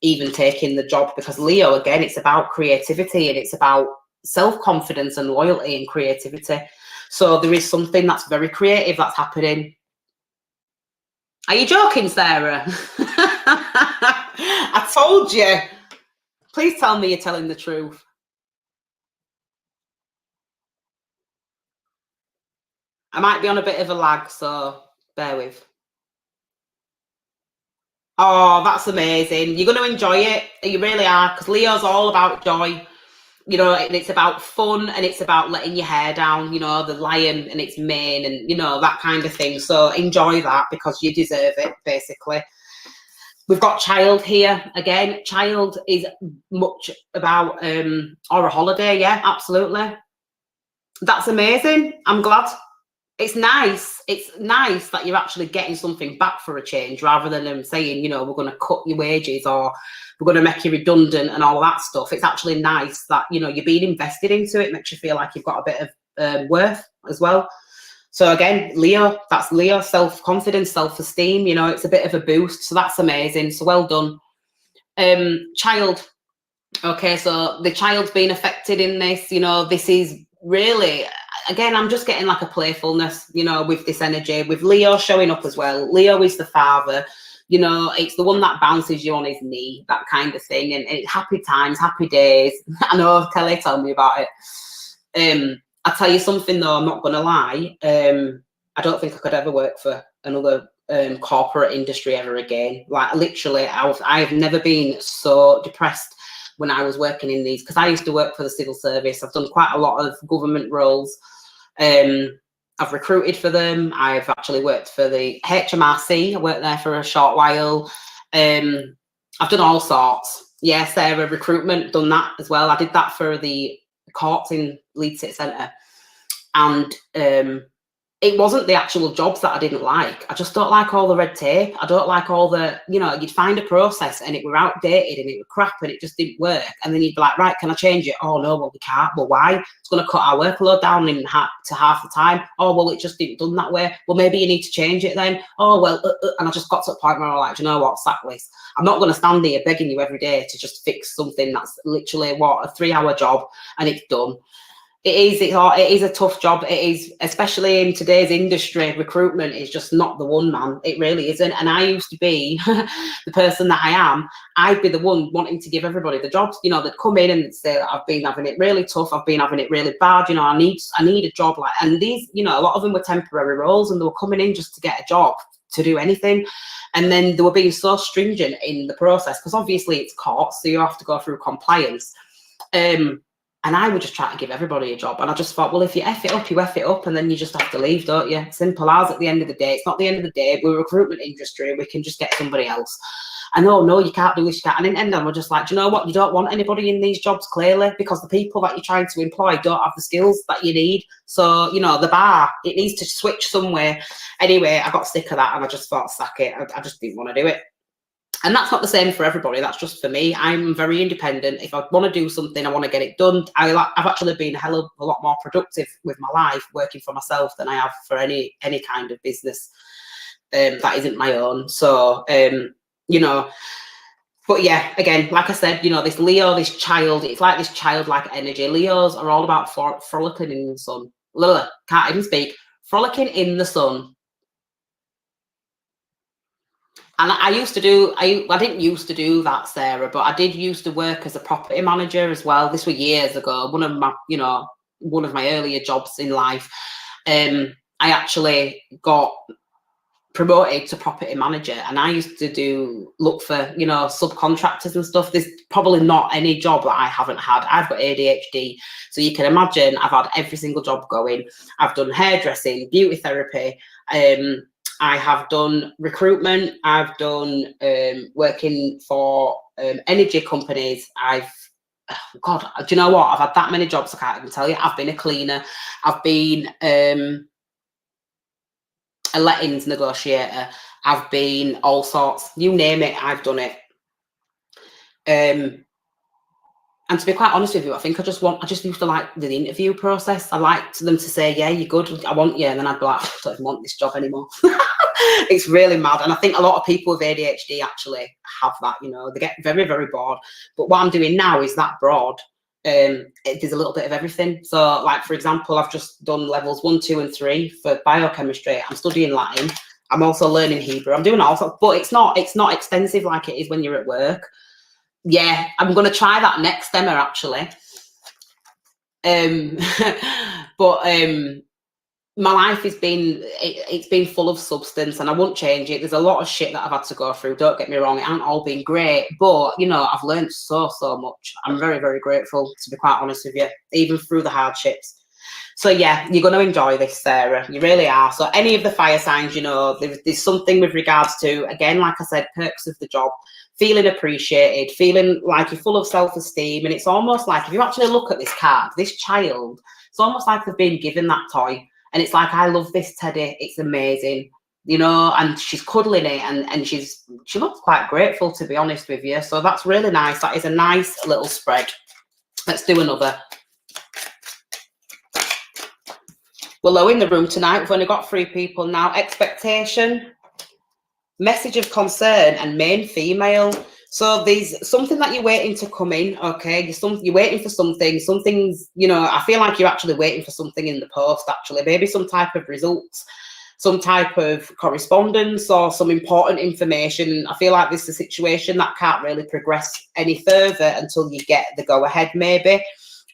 even taking the job, because Leo, again, it's about creativity, and it's about self-confidence and loyalty and creativity. So there is something that's very creative that's happening. Are you joking, Sarah? I told you. Please tell me you're telling the truth. I might be on a bit of a lag, so bear with. Oh, that's amazing. You're going to enjoy it. You really are, because Leo's all about joy. You know, and it's about fun, and it's about letting your hair down, you know, the lion and its mane, and, you know, that kind of thing. So enjoy that, because you deserve it, basically. We've got child here. Again, child is much about, or a holiday. Yeah, absolutely. That's amazing. I'm glad. It's nice. It's nice that you're actually getting something back for a change, rather than them saying, you know, we're going to cut your wages, or we're going to make you redundant and all that stuff. It's actually nice that, you know, you're being invested into it. Makes you feel like you've got a bit of worth as well. So again, Leo, that's Leo, self-confidence, self-esteem, you know, it's a bit of a boost. So that's amazing. So well done. Child. Okay, so the child's being affected in this, you know, this is really, again, I'm just getting like a playfulness, you know, with this energy, with Leo showing up as well. Leo is the father, you know, it's the one that bounces you on his knee, that kind of thing. And it's happy times, happy days. I know Kelly told me about it. I'll tell you something though, I'm not going to lie. I don't think I could ever work for another corporate industry ever again. Like literally, I have never been so depressed when I was working in these, because I used to work for the civil service. I've done quite a lot of government roles. I've recruited for them. I've actually worked for the HMRC. I worked there for a short while. I've done all sorts. Yeah, Sarah, recruitment, done that as well. I did that for the courts in Leeds City Centre. And it wasn't the actual jobs that I didn't like. I just don't like all the red tape. I don't like all the, you know, you'd find a process and it were outdated and it were crap and it just didn't work. And then you'd be like, right, can I change it? Oh, no, well, we can't. Well, why? It's going to cut our workload down to half the time. Oh, well, it just didn't done that way. Well, maybe you need to change it then. Oh, well, and I just got to a point where I'm like, you know what, sack this. I'm not going to stand here begging you every day to just fix something that's literally, what, a 3-hour job and it's done. It is a tough job. It is, especially in today's industry. Recruitment is just not the one, man. It really isn't. And I used to be the person that I am. I'd be the one wanting to give everybody the jobs. You know, they'd come in and say, I've been having it really tough. I've been having it really bad. You know, I need a job. Like, and these, you know, a lot of them were temporary roles and they were coming in just to get a job, to do anything. And then they were being so stringent in the process because obviously it's court, so you have to go through compliance. And I would just try to give everybody a job. And I just thought, well, if you F it up, you F it up, and then you just have to leave, don't you? Simple as. At the end of the day, it's not the end of the day. We're a recruitment industry. We can just get somebody else. And no, you can't do this, you can't. And in the end, I'm just like, do you know what? You don't want anybody in these jobs, clearly, because the people that you're trying to employ don't have the skills that you need. So, you know, the bar, it needs to switch somewhere. Anyway, I got sick of that and I just thought, sack it. I just didn't want to do it. And that's not the same for everybody. That's just for me. I'm very independent. If I want to do something, I want to get it done. I've actually been a hell of a lot more productive with my life working for myself than I have for any kind of business that isn't my own. So, you know, but yeah, again, like I said, you know, this Leo, this child, it's like this childlike energy. Leos are all about frolicking in the sun. Can't even speak. Frolicking in the sun. And I didn't used to do that, Sarah, but I did used to work as a property manager as well. This was years ago. One of my earlier jobs in life. I actually got promoted to property manager, and I used to look for, you know, subcontractors and stuff. There's probably not any job that I haven't had. I've got ADHD, so you can imagine I've had every single job going. I've done hairdressing, beauty therapy, I have done recruitment. I've done working for energy companies. God, do you know what? I've had that many jobs I can't even tell you. I've been a cleaner. I've been a lettings negotiator. I've been all sorts. You name it, I've done it. And to be quite honest with you, I think I just used to like the interview process. I liked them to say, yeah, you're good, I want you. And then I'd be like, I don't even want this job anymore. It's really mad. And I think a lot of people with ADHD actually have that, you know, they get very, very bored. But what I'm doing now is that broad. There's a little bit of everything. So like, for example, I've just done levels 1, 2 and 3 for biochemistry. I'm studying Latin. I'm also learning Hebrew. I'm doing all sorts, but it's not extensive like it is when you're at work. Yeah, I'm going to try that next, Emma, actually. But my life has been, it's been full of substance and I won't change it. There's a lot of shit that I've had to go through. Don't get me wrong, it hasn't all been great, but, you know, I've learned so much. I'm very, very grateful, to be quite honest with you, even through the hardships. So yeah, you're going to enjoy this, Sarah. You really are. So any of the fire signs, you know, there's something with regards to, again, like I said, perks of the job, feeling appreciated, feeling like you're full of self-esteem. And it's almost like, if you actually look at this card, this child, it's almost like they've been given that toy. And it's like, I love this teddy. It's amazing, you know, and she's cuddling it and she looks quite grateful, to be honest with you. So that's really nice. That is a nice little spread. Let's do another. We're low in the room tonight. We've only got 3 people now. Expectation, message of concern, and main female. So there's something that you're waiting to come in, okay? You're waiting for something. Something's, you know, I feel like you're actually waiting for something in the post, actually. Maybe some type of results, some type of correspondence or some important information. I feel like this is a situation that can't really progress any further until you get the go-ahead, maybe.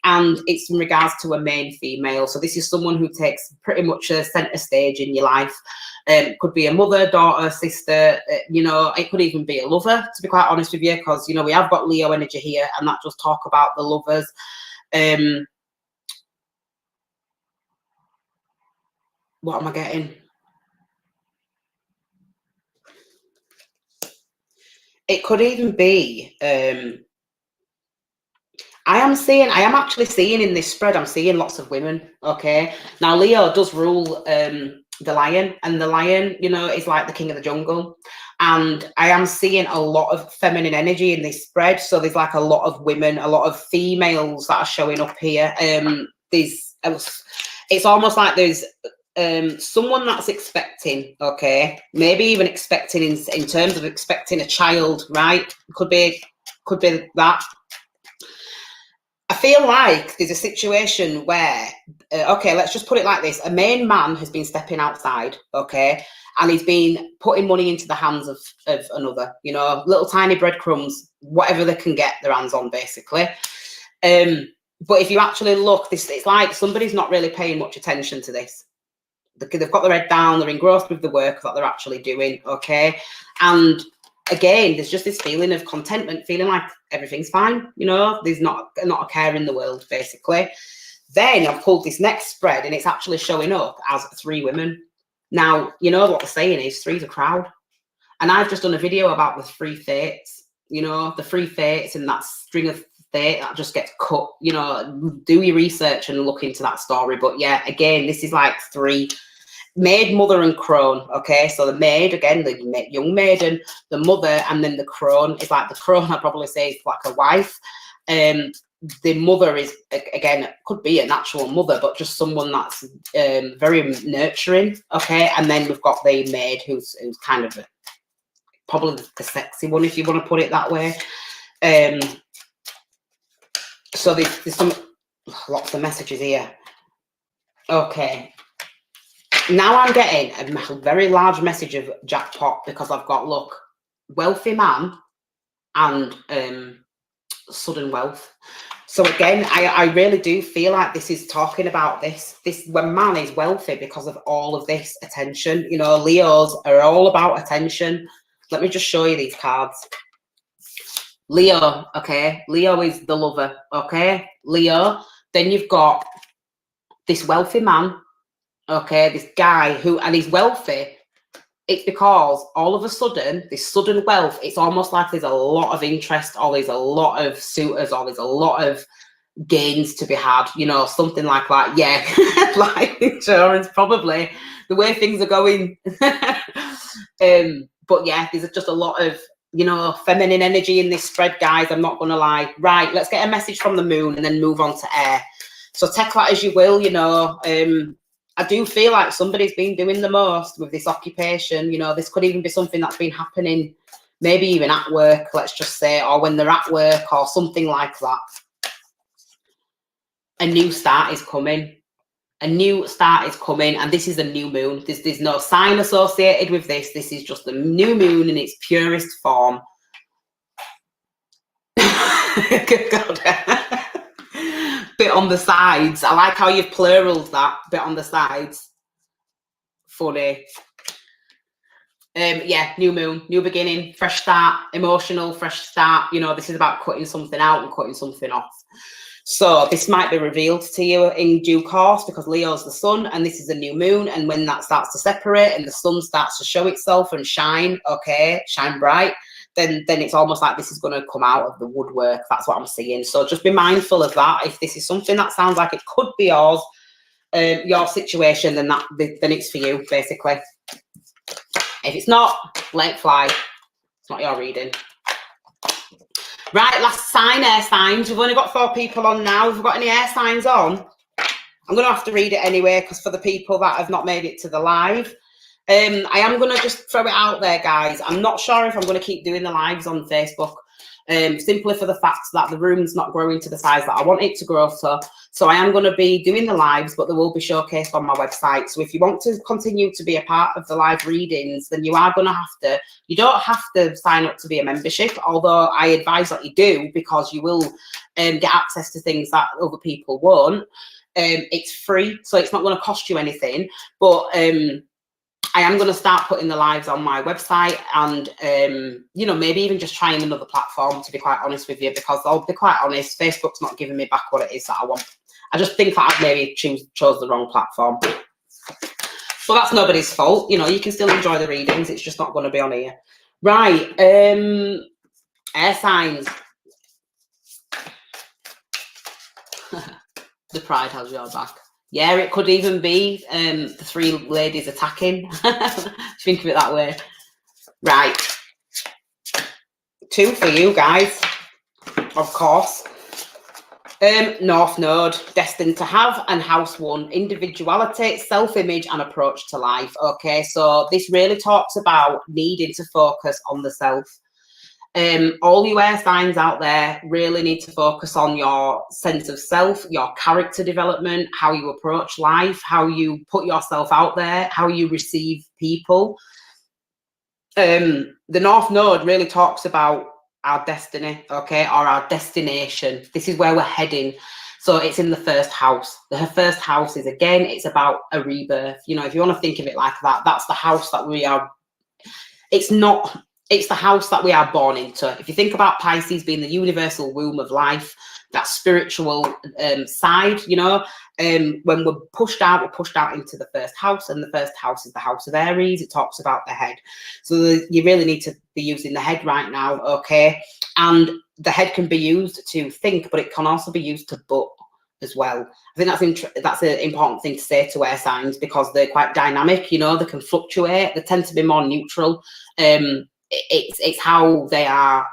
And it's in regards to a main female. So this is someone who takes pretty much a centre stage in your life. Could be a mother, daughter, sister, you know, it could even be a lover, to be quite honest with you, because, you know, we have got Leo energy here, and that just talk about the lovers. What am I getting? It could even be, I am actually seeing in this spread, I'm seeing lots of women, okay? Now, Leo does rule the lion, and the lion, you know, is like the king of the jungle. And I am seeing a lot of feminine energy in this spread. So there's like a lot of women, a lot of females that are showing up here. It's almost like there's someone that's expecting, okay? Maybe even expecting in terms of expecting a child, right? Could be that. I feel like there's a situation where, okay, let's just put it like this. A main man has been stepping outside, okay, and he's been putting money into the hands of another, you know, little tiny breadcrumbs, whatever they can get their hands on, basically. But if you actually look, it's like somebody's not really paying much attention to this. They've got their head down, they're engrossed with the work that they're actually doing, okay? And again, there's just this feeling of contentment, feeling like everything's fine, you know, there's not a care in the world, basically. Then I've pulled this next spread, and it's actually showing up as 3 women. Now, you know what the saying is, 3's a crowd. And I've just done a video about the 3 fates, you know, the 3 fates and that string of fate that just gets cut, you know, do your research and look into that story. But yeah, again, this is like 3. Maid, mother, and crone. Okay, so the maid, again, the young maiden, the mother, and then the crone is like the crone. I'd probably say is like a wife. The mother is, again, could be an actual mother, but just someone that's very nurturing. Okay, and then we've got the maid, who's kind of probably the sexy one, if you want to put it that way. So there's some lots of messages here. Okay. Now I'm getting a very large message of jackpot, because I've got, look, wealthy man and sudden wealth. So again, I really do feel like this is talking about this when man is wealthy because of all of this attention. You know, Leos are all about attention. Let me just show you these cards. Leo, okay, Leo is the lover, okay, Leo. Then you've got this wealthy man. Okay, this guy who, and he's wealthy. It's because all of a sudden, this sudden wealth, it's almost like there's a lot of interest, or there's a lot of suitors, or there's a lot of gains to be had, you know, something like that. Yeah, life insurance, probably, the way things are going. But yeah, there's just a lot of, you know, feminine energy in this spread, guys. I'm not going to lie. Right, let's get a message from the moon and then move on to air. So take that as you will, you know. I do feel like somebody's been doing the most with this occupation. You know, this could even be something that's been happening, maybe even at work, let's just say, or when they're at work or something like that. A new start is coming. A new start is coming, and this is a new moon. There's no sign associated with this. This is just the new moon in its purest form. Good God. Bit on the sides. I like how you've pluraled that bit on the sides. Funny. Yeah, new moon, new beginning, fresh start, emotional, fresh start. You know, this is about cutting something out and cutting something off. So this might be revealed to you in due course, because Leo's the sun and this is a new moon. And when that starts to separate and the sun starts to show itself and shine, okay, shine bright, then it's almost like this is going to come out of the woodwork. That's what I'm seeing. So just be mindful of that. If this is something that sounds like it could be yours, your situation, then it's for you, basically. If it's not, let it fly. It's not your reading. Right, last sign, air signs. We've only got 4 people on now. Have we got any air signs on? I'm going to have to read it anyway, because for the people that have not made it to the live, I am going to just throw it out there, guys. I'm not sure if I'm going to keep doing the lives on Facebook, simply for the fact that the room's not growing to the size that I want it to grow to. So I am going to be doing the lives, but they will be showcased on my website. So if you want to continue to be a part of the live readings, then you are going to have to, you don't have to sign up to be a membership, although I advise that you do, because you will get access to things that other people won't. It's free, so it's not going to cost you anything. But I am going to start putting the lives on my website and, you know, maybe even just trying another platform, to be quite honest with you, because I'll be quite honest, Facebook's not giving me back what it is that I want. I just think that I've maybe chose the wrong platform. But that's nobody's fault. You know, you can still enjoy the readings. It's just not going to be on here. Right. Air signs. The pride has your back. Yeah, it could even be the three ladies attacking. Think of it that way. Right. 2 for you guys, of course. North Node, destined to have, and House 1, individuality, self-image, and approach to life. Okay, so this really talks about needing to focus on the self. All you air signs out there really need to focus on your sense of self, your character development, how you approach life, how you put yourself out there, how you receive people. The North Node really talks about our destiny, okay, or our destination. This is where we're heading. So it's in the first house. The first house is, again, it's about a rebirth. You know, if you want to think of it like that, that's the house that we are. It's the house that we are born into. If you think about Pisces being the universal womb of life, that spiritual side, you know, when we're pushed out into the first house, and the first house is the house of Aries. It talks about the head. So you really need to be using the head right now, okay? And the head can be used to think, but it can also be used to butt as well. I think that's an important thing to say to air signs, because they're quite dynamic, you know, they can fluctuate, they tend to be more neutral. It's how they are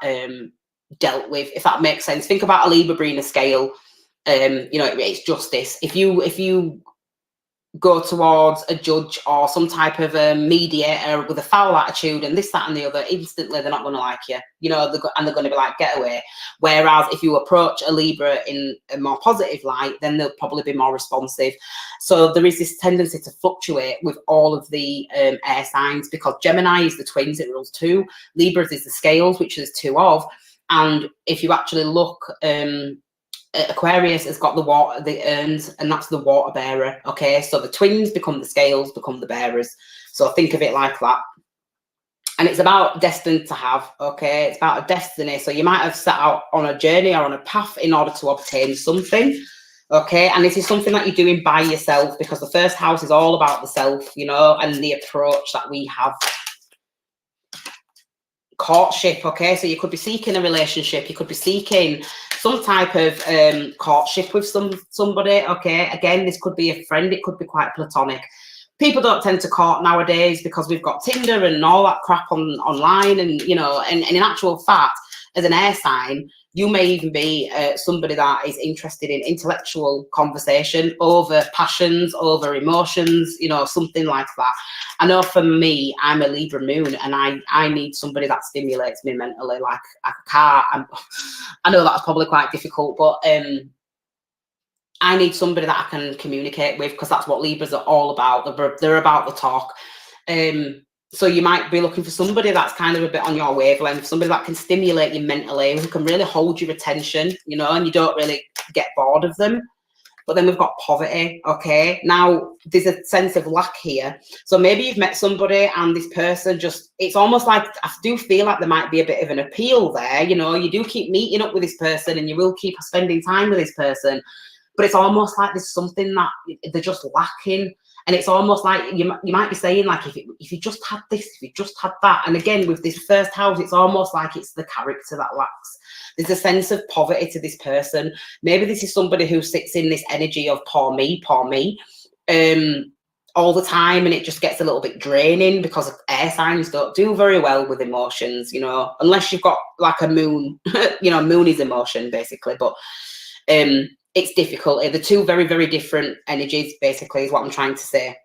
dealt with, if that makes sense. Think about a Libra scale. You know, it's justice. If you go towards a judge or some type of mediator with a foul attitude and this, that, and the other, instantly they're not going to like you. You know, they're going to be like, get away. Whereas if you approach a Libra in a more positive light, then they'll probably be more responsive. So there is this tendency to fluctuate with all of the air signs, because Gemini is the twins, it rules 2. Libras is the scales, which there's 2 of. And if you actually look, Aquarius has got the water, the urns, and that's the water bearer. Okay, so the twins become the scales, become the bearers. So think of it like that. And it's about destined to have. Okay, it's about a destiny. So you might have set out on a journey or on a path in order to obtain something. Okay, and this is something that you're doing by yourself, because the first house is all about the self, you know, and the approach that we have. Courtship, okay, so you could be seeking a relationship, you could be seeking some type of courtship with somebody, okay. Again, this could be a friend, it could be quite platonic. People don't tend to court nowadays because we've got Tinder and all that crap online, and you know, and in actual fact, as an air sign, you may even be somebody that is interested in intellectual conversation over passions, over emotions, you know, something like that. I know for me, I'm a Libra moon, and I need somebody that stimulates me mentally. Like I can't. I know that's probably quite difficult, but I need somebody that I can communicate with, because that's what Libras are all about. They're about the talk. So you might be looking for somebody that's kind of a bit on your wavelength, somebody that can stimulate you mentally, who can really hold your attention, you know, and you don't really get bored of them. But then we've got poverty, okay? Now, there's a sense of lack here. So maybe you've met somebody and this person just, it's almost like, I do feel like there might be a bit of an appeal there, you know, you do keep meeting up with this person and you will keep spending time with this person, but it's almost like there's something that they're just lacking. And it's almost like you might be saying, like, if you just had this, if you just had that. And again, with this first house, it's almost like it's the character that lacks. There's a sense of poverty to this person. Maybe this is somebody who sits in this energy of poor me, all the time, and it just gets a little bit draining, because air signs don't do very well with emotions, you know, unless you've got like a moon, you know, moon is emotion basically, but it's difficult. They're 2 very, very different energies, basically, is what I'm trying to say.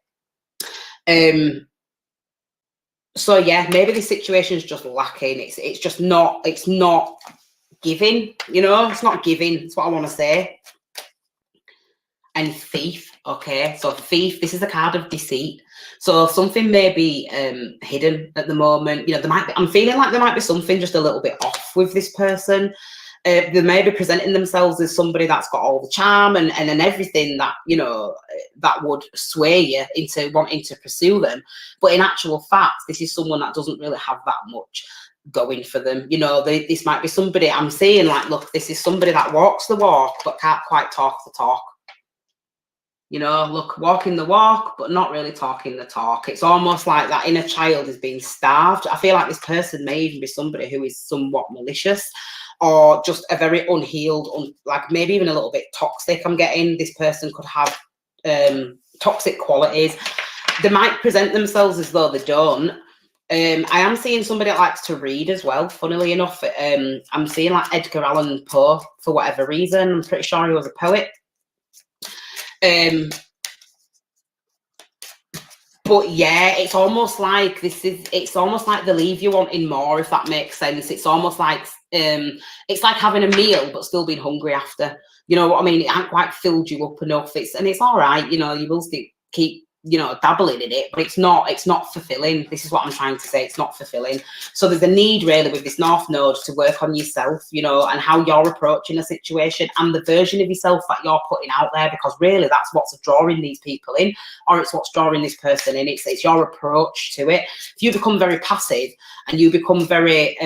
So yeah, maybe this situation is just lacking. It's just not, it's not giving, you know, it's not giving. That's what I want to say. And thief, okay. So thief, this is a card of deceit. So something may be hidden at the moment. You know, there might be, I'm feeling like there might be something just a little bit off with this person. They may be presenting themselves as somebody that's got all the charm and everything that, you know, that would sway you into wanting to pursue them. But in actual fact, this is someone that doesn't really have that much going for them. You know, this might be somebody I'm saying, like, look, this is somebody that walks the walk but can't quite talk the talk. You know, look, walking the walk, but not really talking the talk. It's almost like that inner child is being starved. I feel like this person may even be somebody who is somewhat malicious or just a very unhealed, like maybe even a little bit toxic. I'm getting this person could have toxic qualities. They might present themselves as though they don't. I am seeing somebody that likes to read as well, funnily enough. I'm seeing like Edgar Allan Poe for whatever reason. I'm pretty sure he was a poet. But yeah, it's almost like it's almost like they leave you wanting more, if that makes sense. It's almost like it's like having a meal but still being hungry after. You know what I mean? It hasn't quite filled you up enough. It's all right, you know, you will still keep, you know, dabbling in it, but it's not fulfilling. This is what I'm trying to say. It's not fulfilling. So there's a need really with this North Node to work on yourself, you know, and how you're approaching a situation and the version of yourself that you're putting out there, because really that's what's drawing these people in, or it's what's drawing this person in. It's your approach to it. If you become very passive and you become very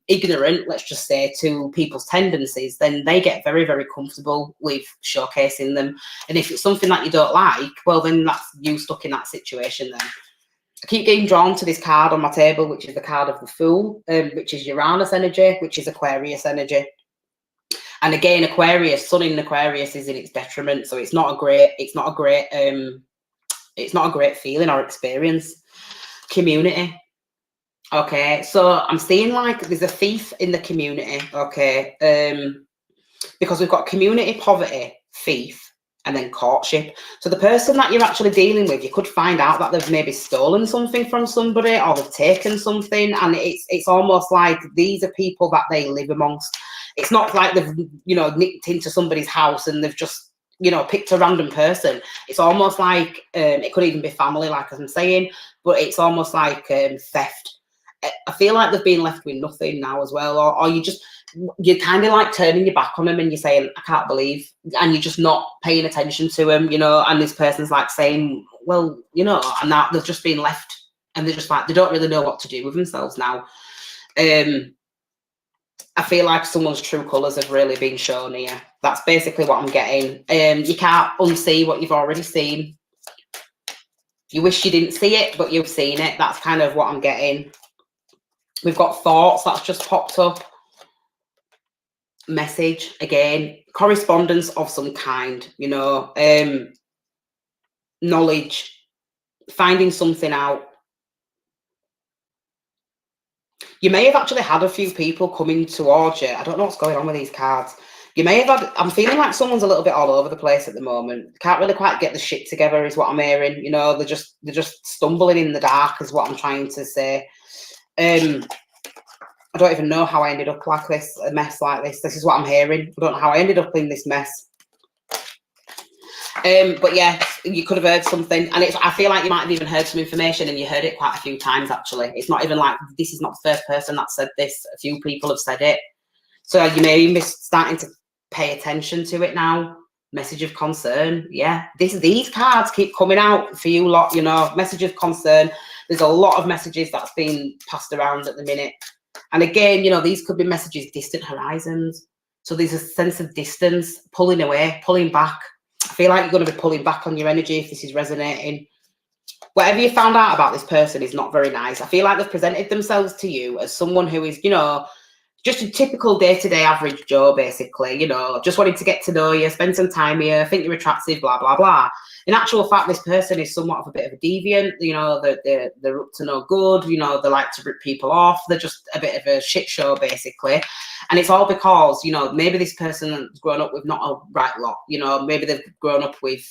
ignorant, let's just say, to people's tendencies, then they get very, very comfortable with showcasing them. And if it's something that you don't like, well, then that's you stuck in that situation then. I keep getting drawn to this card on my table, which is the card of the Fool, which is Uranus energy, which is Aquarius energy. And again, Aquarius, Sun in Aquarius is in its detriment, so it's not a great feeling or experience. Community. Okay, so I'm seeing like there's a thief in the community, okay, because we've got community, poverty, thief, and then courtship. So the person that you're actually dealing with, you could find out that they've maybe stolen something from somebody or they've taken something, and it's almost like these are people that they live amongst. It's not like they've, you know, nicked into somebody's house and they've just, you know, picked a random person. It's almost like it could even be family, like I'm saying, but it's almost like theft. I feel like they've been left with nothing now as well, or you're kind of like turning your back on them and you're saying, I can't believe, and you're just not paying attention to them, you know, and this person's like saying, well, you know, and now they've just been left and they're just like, they don't really know what to do with themselves now. I feel like someone's true colours have really been shown here. That's basically what I'm getting. You can't unsee what you've already seen. You wish you didn't see it, but you've seen it. That's kind of what I'm getting. We've got thoughts, that's just popped up. Message, again, correspondence of some kind, you know, knowledge, finding something out. You may have actually had a few people coming towards you. I don't know what's going on with these cards. You may have had, I'm feeling like someone's a little bit all over the place at the moment. Can't really quite get the shit together is what I'm hearing. You know, they're just stumbling in the dark is what I'm trying to say. I don't even know how I ended up like this, a mess like this. This is what I'm hearing. I don't know how I ended up in this mess. But yeah, you could have heard something, and I feel like you might have even heard some information, and you heard it quite a few times actually. It's not even like this is not the first person that said this. A few people have said it, so you may even be starting to pay attention to it now. Message of concern. Yeah, these cards keep coming out for you lot. You know, message of concern. There's a lot of messages that's being passed around at the minute. And again, you know, these could be messages, distant horizons. So there's a sense of distance, pulling away, pulling back. I feel like you're going to be pulling back on your energy if this is resonating. Whatever you found out about this person is not very nice. I feel like they've presented themselves to you as someone who is, you know, just a typical day-to-day average Joe, basically, you know, just wanting to get to know you, spend some time here, think you're attractive, blah, blah, blah. In actual fact, this person is somewhat of a bit of a deviant, you know, they're up to no good, you know, they like to rip people off, they're just a bit of a shit show, basically. And it's all because, you know, maybe this person has grown up with not a right lot, you know, maybe they've grown up with,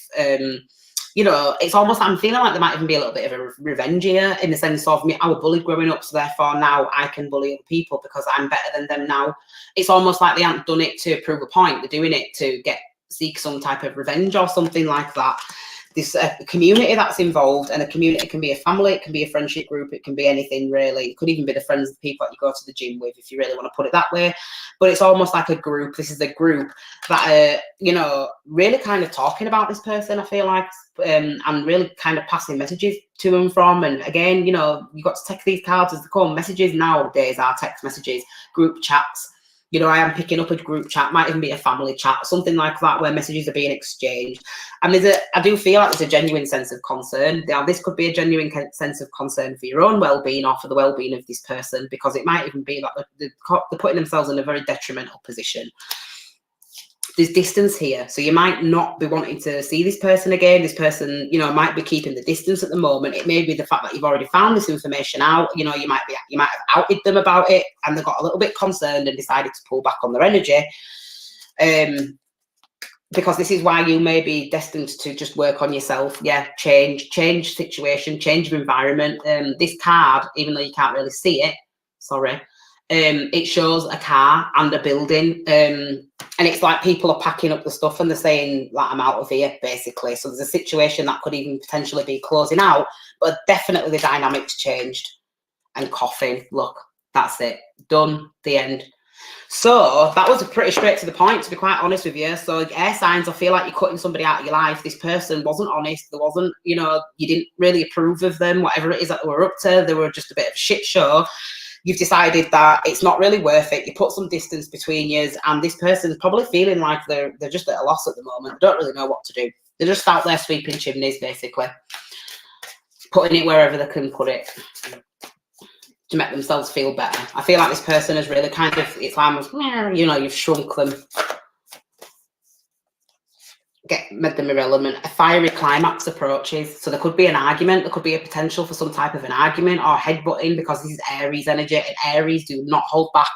you know, it's almost, I'm feeling like there might even be a little bit of a revenge here in the sense of me, I was bullied growing up, so therefore now I can bully other people because I'm better than them now. It's almost like they haven't done it to prove a point. They're doing it to seek some type of revenge or something like that. There's a community that's involved, and a community can be a family, it can be a friendship group, it can be anything really. It could even be the friends, the people that you go to the gym with, if you really want to put it that way. But it's almost like a group. This is a group that are, you know, really kind of talking about this person, I feel like, and really kind of passing messages to and from. And again, you know, you've got to text these cards as they come. Messages nowadays are text messages, group chats. You know, I am picking up a group chat, might even be a family chat, something like that, where messages are being exchanged. And I do feel like there's a genuine sense of concern. Now, this could be a genuine sense of concern for your own well-being or for the well-being of this person, because it might even be that they're putting themselves in a very detrimental position. There's distance here, so you might not be wanting to see this person again. This person, you know, might be keeping the distance at the moment. It may be the fact that you've already found this information out. You know, you might have outed them about it, and they got a little bit concerned and decided to pull back on their energy. Because this is why you may be destined to just work on yourself. Yeah, change situation, change your environment. This card, even though you can't really see it, sorry. It shows a car and a building, and it's like people are packing up the stuff and they're saying, like, I'm out of here, basically. So there's a situation that could even potentially be closing out, but definitely the dynamics changed. And coughing, look, that's it, done, the end. So that was pretty straight to the point, to be quite honest with you. So air signs, I feel like you're cutting somebody out of your life. This person wasn't honest. There wasn't, you know, you didn't really approve of them, whatever it is that they were up to. They were just a bit of a shit show. You've decided that it's not really worth it. You put some distance between you, and this person's probably feeling like they're just at a loss at the moment. They don't really know what to do. They're just out there sweeping chimneys, basically, putting it wherever they can put it to make themselves feel better. I feel like this person has really kind of, it's like, you know, you've shrunk them, made them irrelevant. A fiery climax approaches. So there could be an argument. There could be a potential for some type of an argument or headbutting, because this is Aries energy, and Aries do not hold back.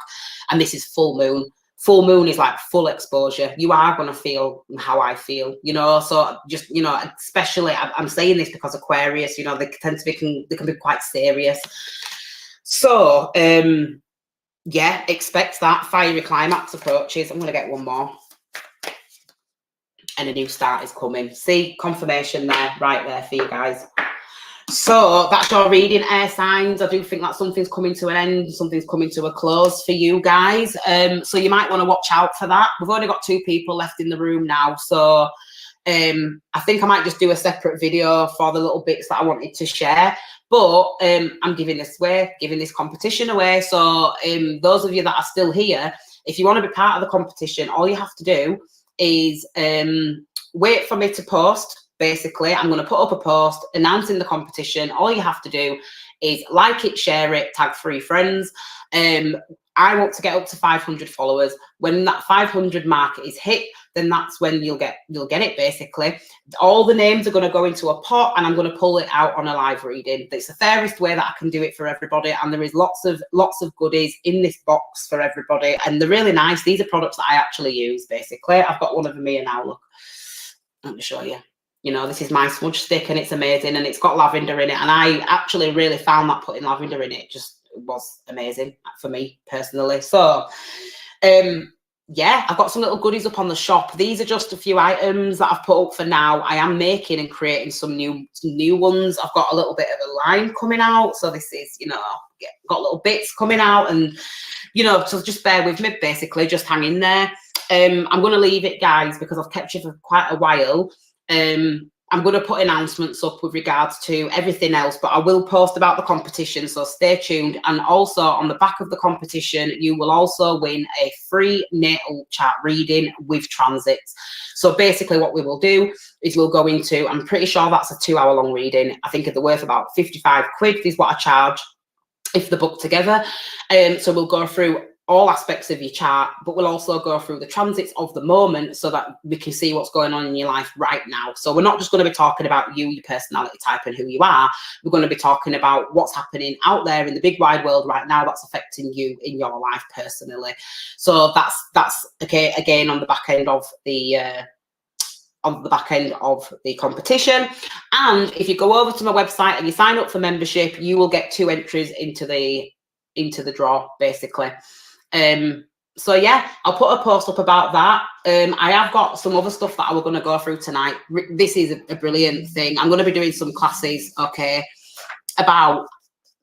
And this is full moon. Full moon is like full exposure. You are going to feel how I feel, you know. So just, you know, especially, I'm saying this because Aquarius, you know, they tend to be, they can be quite serious. So, yeah, expect that. Fiery climax approaches. I'm going to get one more. And a new start is coming. See, confirmation there, right there for you guys. So that's your reading, air signs. I do think that something's coming to an end, something's coming to a close for you guys. So you might want to watch out for that. We've only got 2 people left in the room now, so I think I might just do a separate video for the little bits that I wanted to share. But I'm giving this away, giving this competition away. So those of you that are still here, if you want to be part of the competition, all you have to do is wait for me to post. Basically, I'm going to put up a post announcing the competition. All you have to do is like it, share it, tag 3 friends. I want to get up to 500 followers. When that 500 mark is hit, then that's when you'll get it, basically. All the names are going to go into a pot, and I'm going to pull it out on a live reading. It's the fairest way that I can do it for everybody, and there is lots of goodies in this box for everybody, and they're really nice. These are products that I actually use, basically. I've got one of them here now, look. Let me show you. You know, this is my smudge stick, and it's amazing, and it's got lavender in it, and I actually really found that putting lavender in it just was amazing for me personally. So yeah, I've got some little goodies up on the shop. These are just a few items that I've put up for now. I am making and creating some new ones. I've got a little bit of a line coming out, so this is, you know, got little bits coming out, and you know, so just bear with me, basically, just hang in there. I'm going to leave it, guys, because I've kept you for quite a while. I'm going to put announcements up with regards to everything else, but I will post about the competition, so stay tuned. And also on the back of the competition, you will also win a free natal chart reading with transits. So basically what we will do is we'll go into, I'm pretty sure that's a 2-hour-long reading. I think they're worth about 55 quid is what I charge if they're booked together. So we'll go through all aspects of your chart, but we'll also go through the transits of the moment so that we can see what's going on in your life right now. So we're not just going to be talking about you, your personality type, and who you are. We're going to be talking about what's happening out there in the big wide world right now that's affecting you in your life personally. So that's okay, again, on the back end of the competition. And if you go over to my website and you sign up for membership, you will get 2 entries into the draw, basically. So yeah, I'll put a post up about that. I have got some other stuff that I was going to go through tonight. This is a brilliant thing. I'm going to be doing some classes, okay, about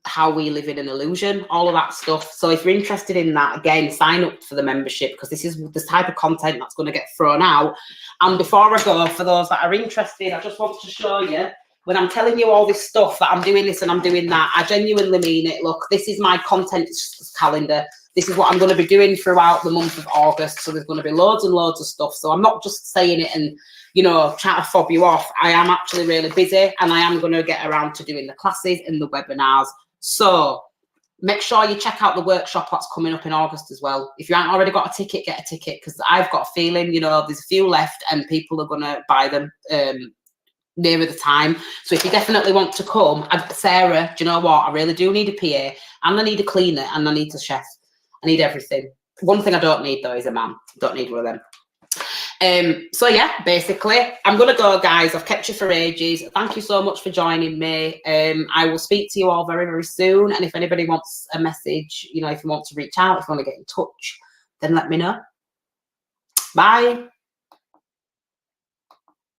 how we live in an illusion, all of that stuff. So if you're interested in that, again, sign up for the membership, because this is the type of content that's going to get thrown out. And before I go, for those that are interested, I just want to show you, when I'm telling you all this stuff, that I'm doing this and I'm doing that, I genuinely mean it. Look, this is my content calendar. This is what I'm going to be doing throughout the month of August. So there's going to be loads and loads of stuff. So I'm not just saying it and, you know, trying to fob you off. I am actually really busy, and I am going to get around to doing the classes and the webinars. So make sure you check out the workshop that's coming up in August as well. If you haven't already got a ticket, get a ticket, because I've got a feeling, you know, there's a few left and people are going to buy them nearer the time. So if you definitely want to come, Sarah, do you know what? I really do need a PA, and I need a cleaner, and I need a chef. I need everything. One thing I don't need, though, is a man. Don't need one of them. So yeah, basically, I'm gonna go, guys. I've kept you for ages. Thank you so much for joining me. I will speak to you all very, very soon. And if anybody wants a message, you know, if you want to reach out, if you want to get in touch, then let me know. Bye.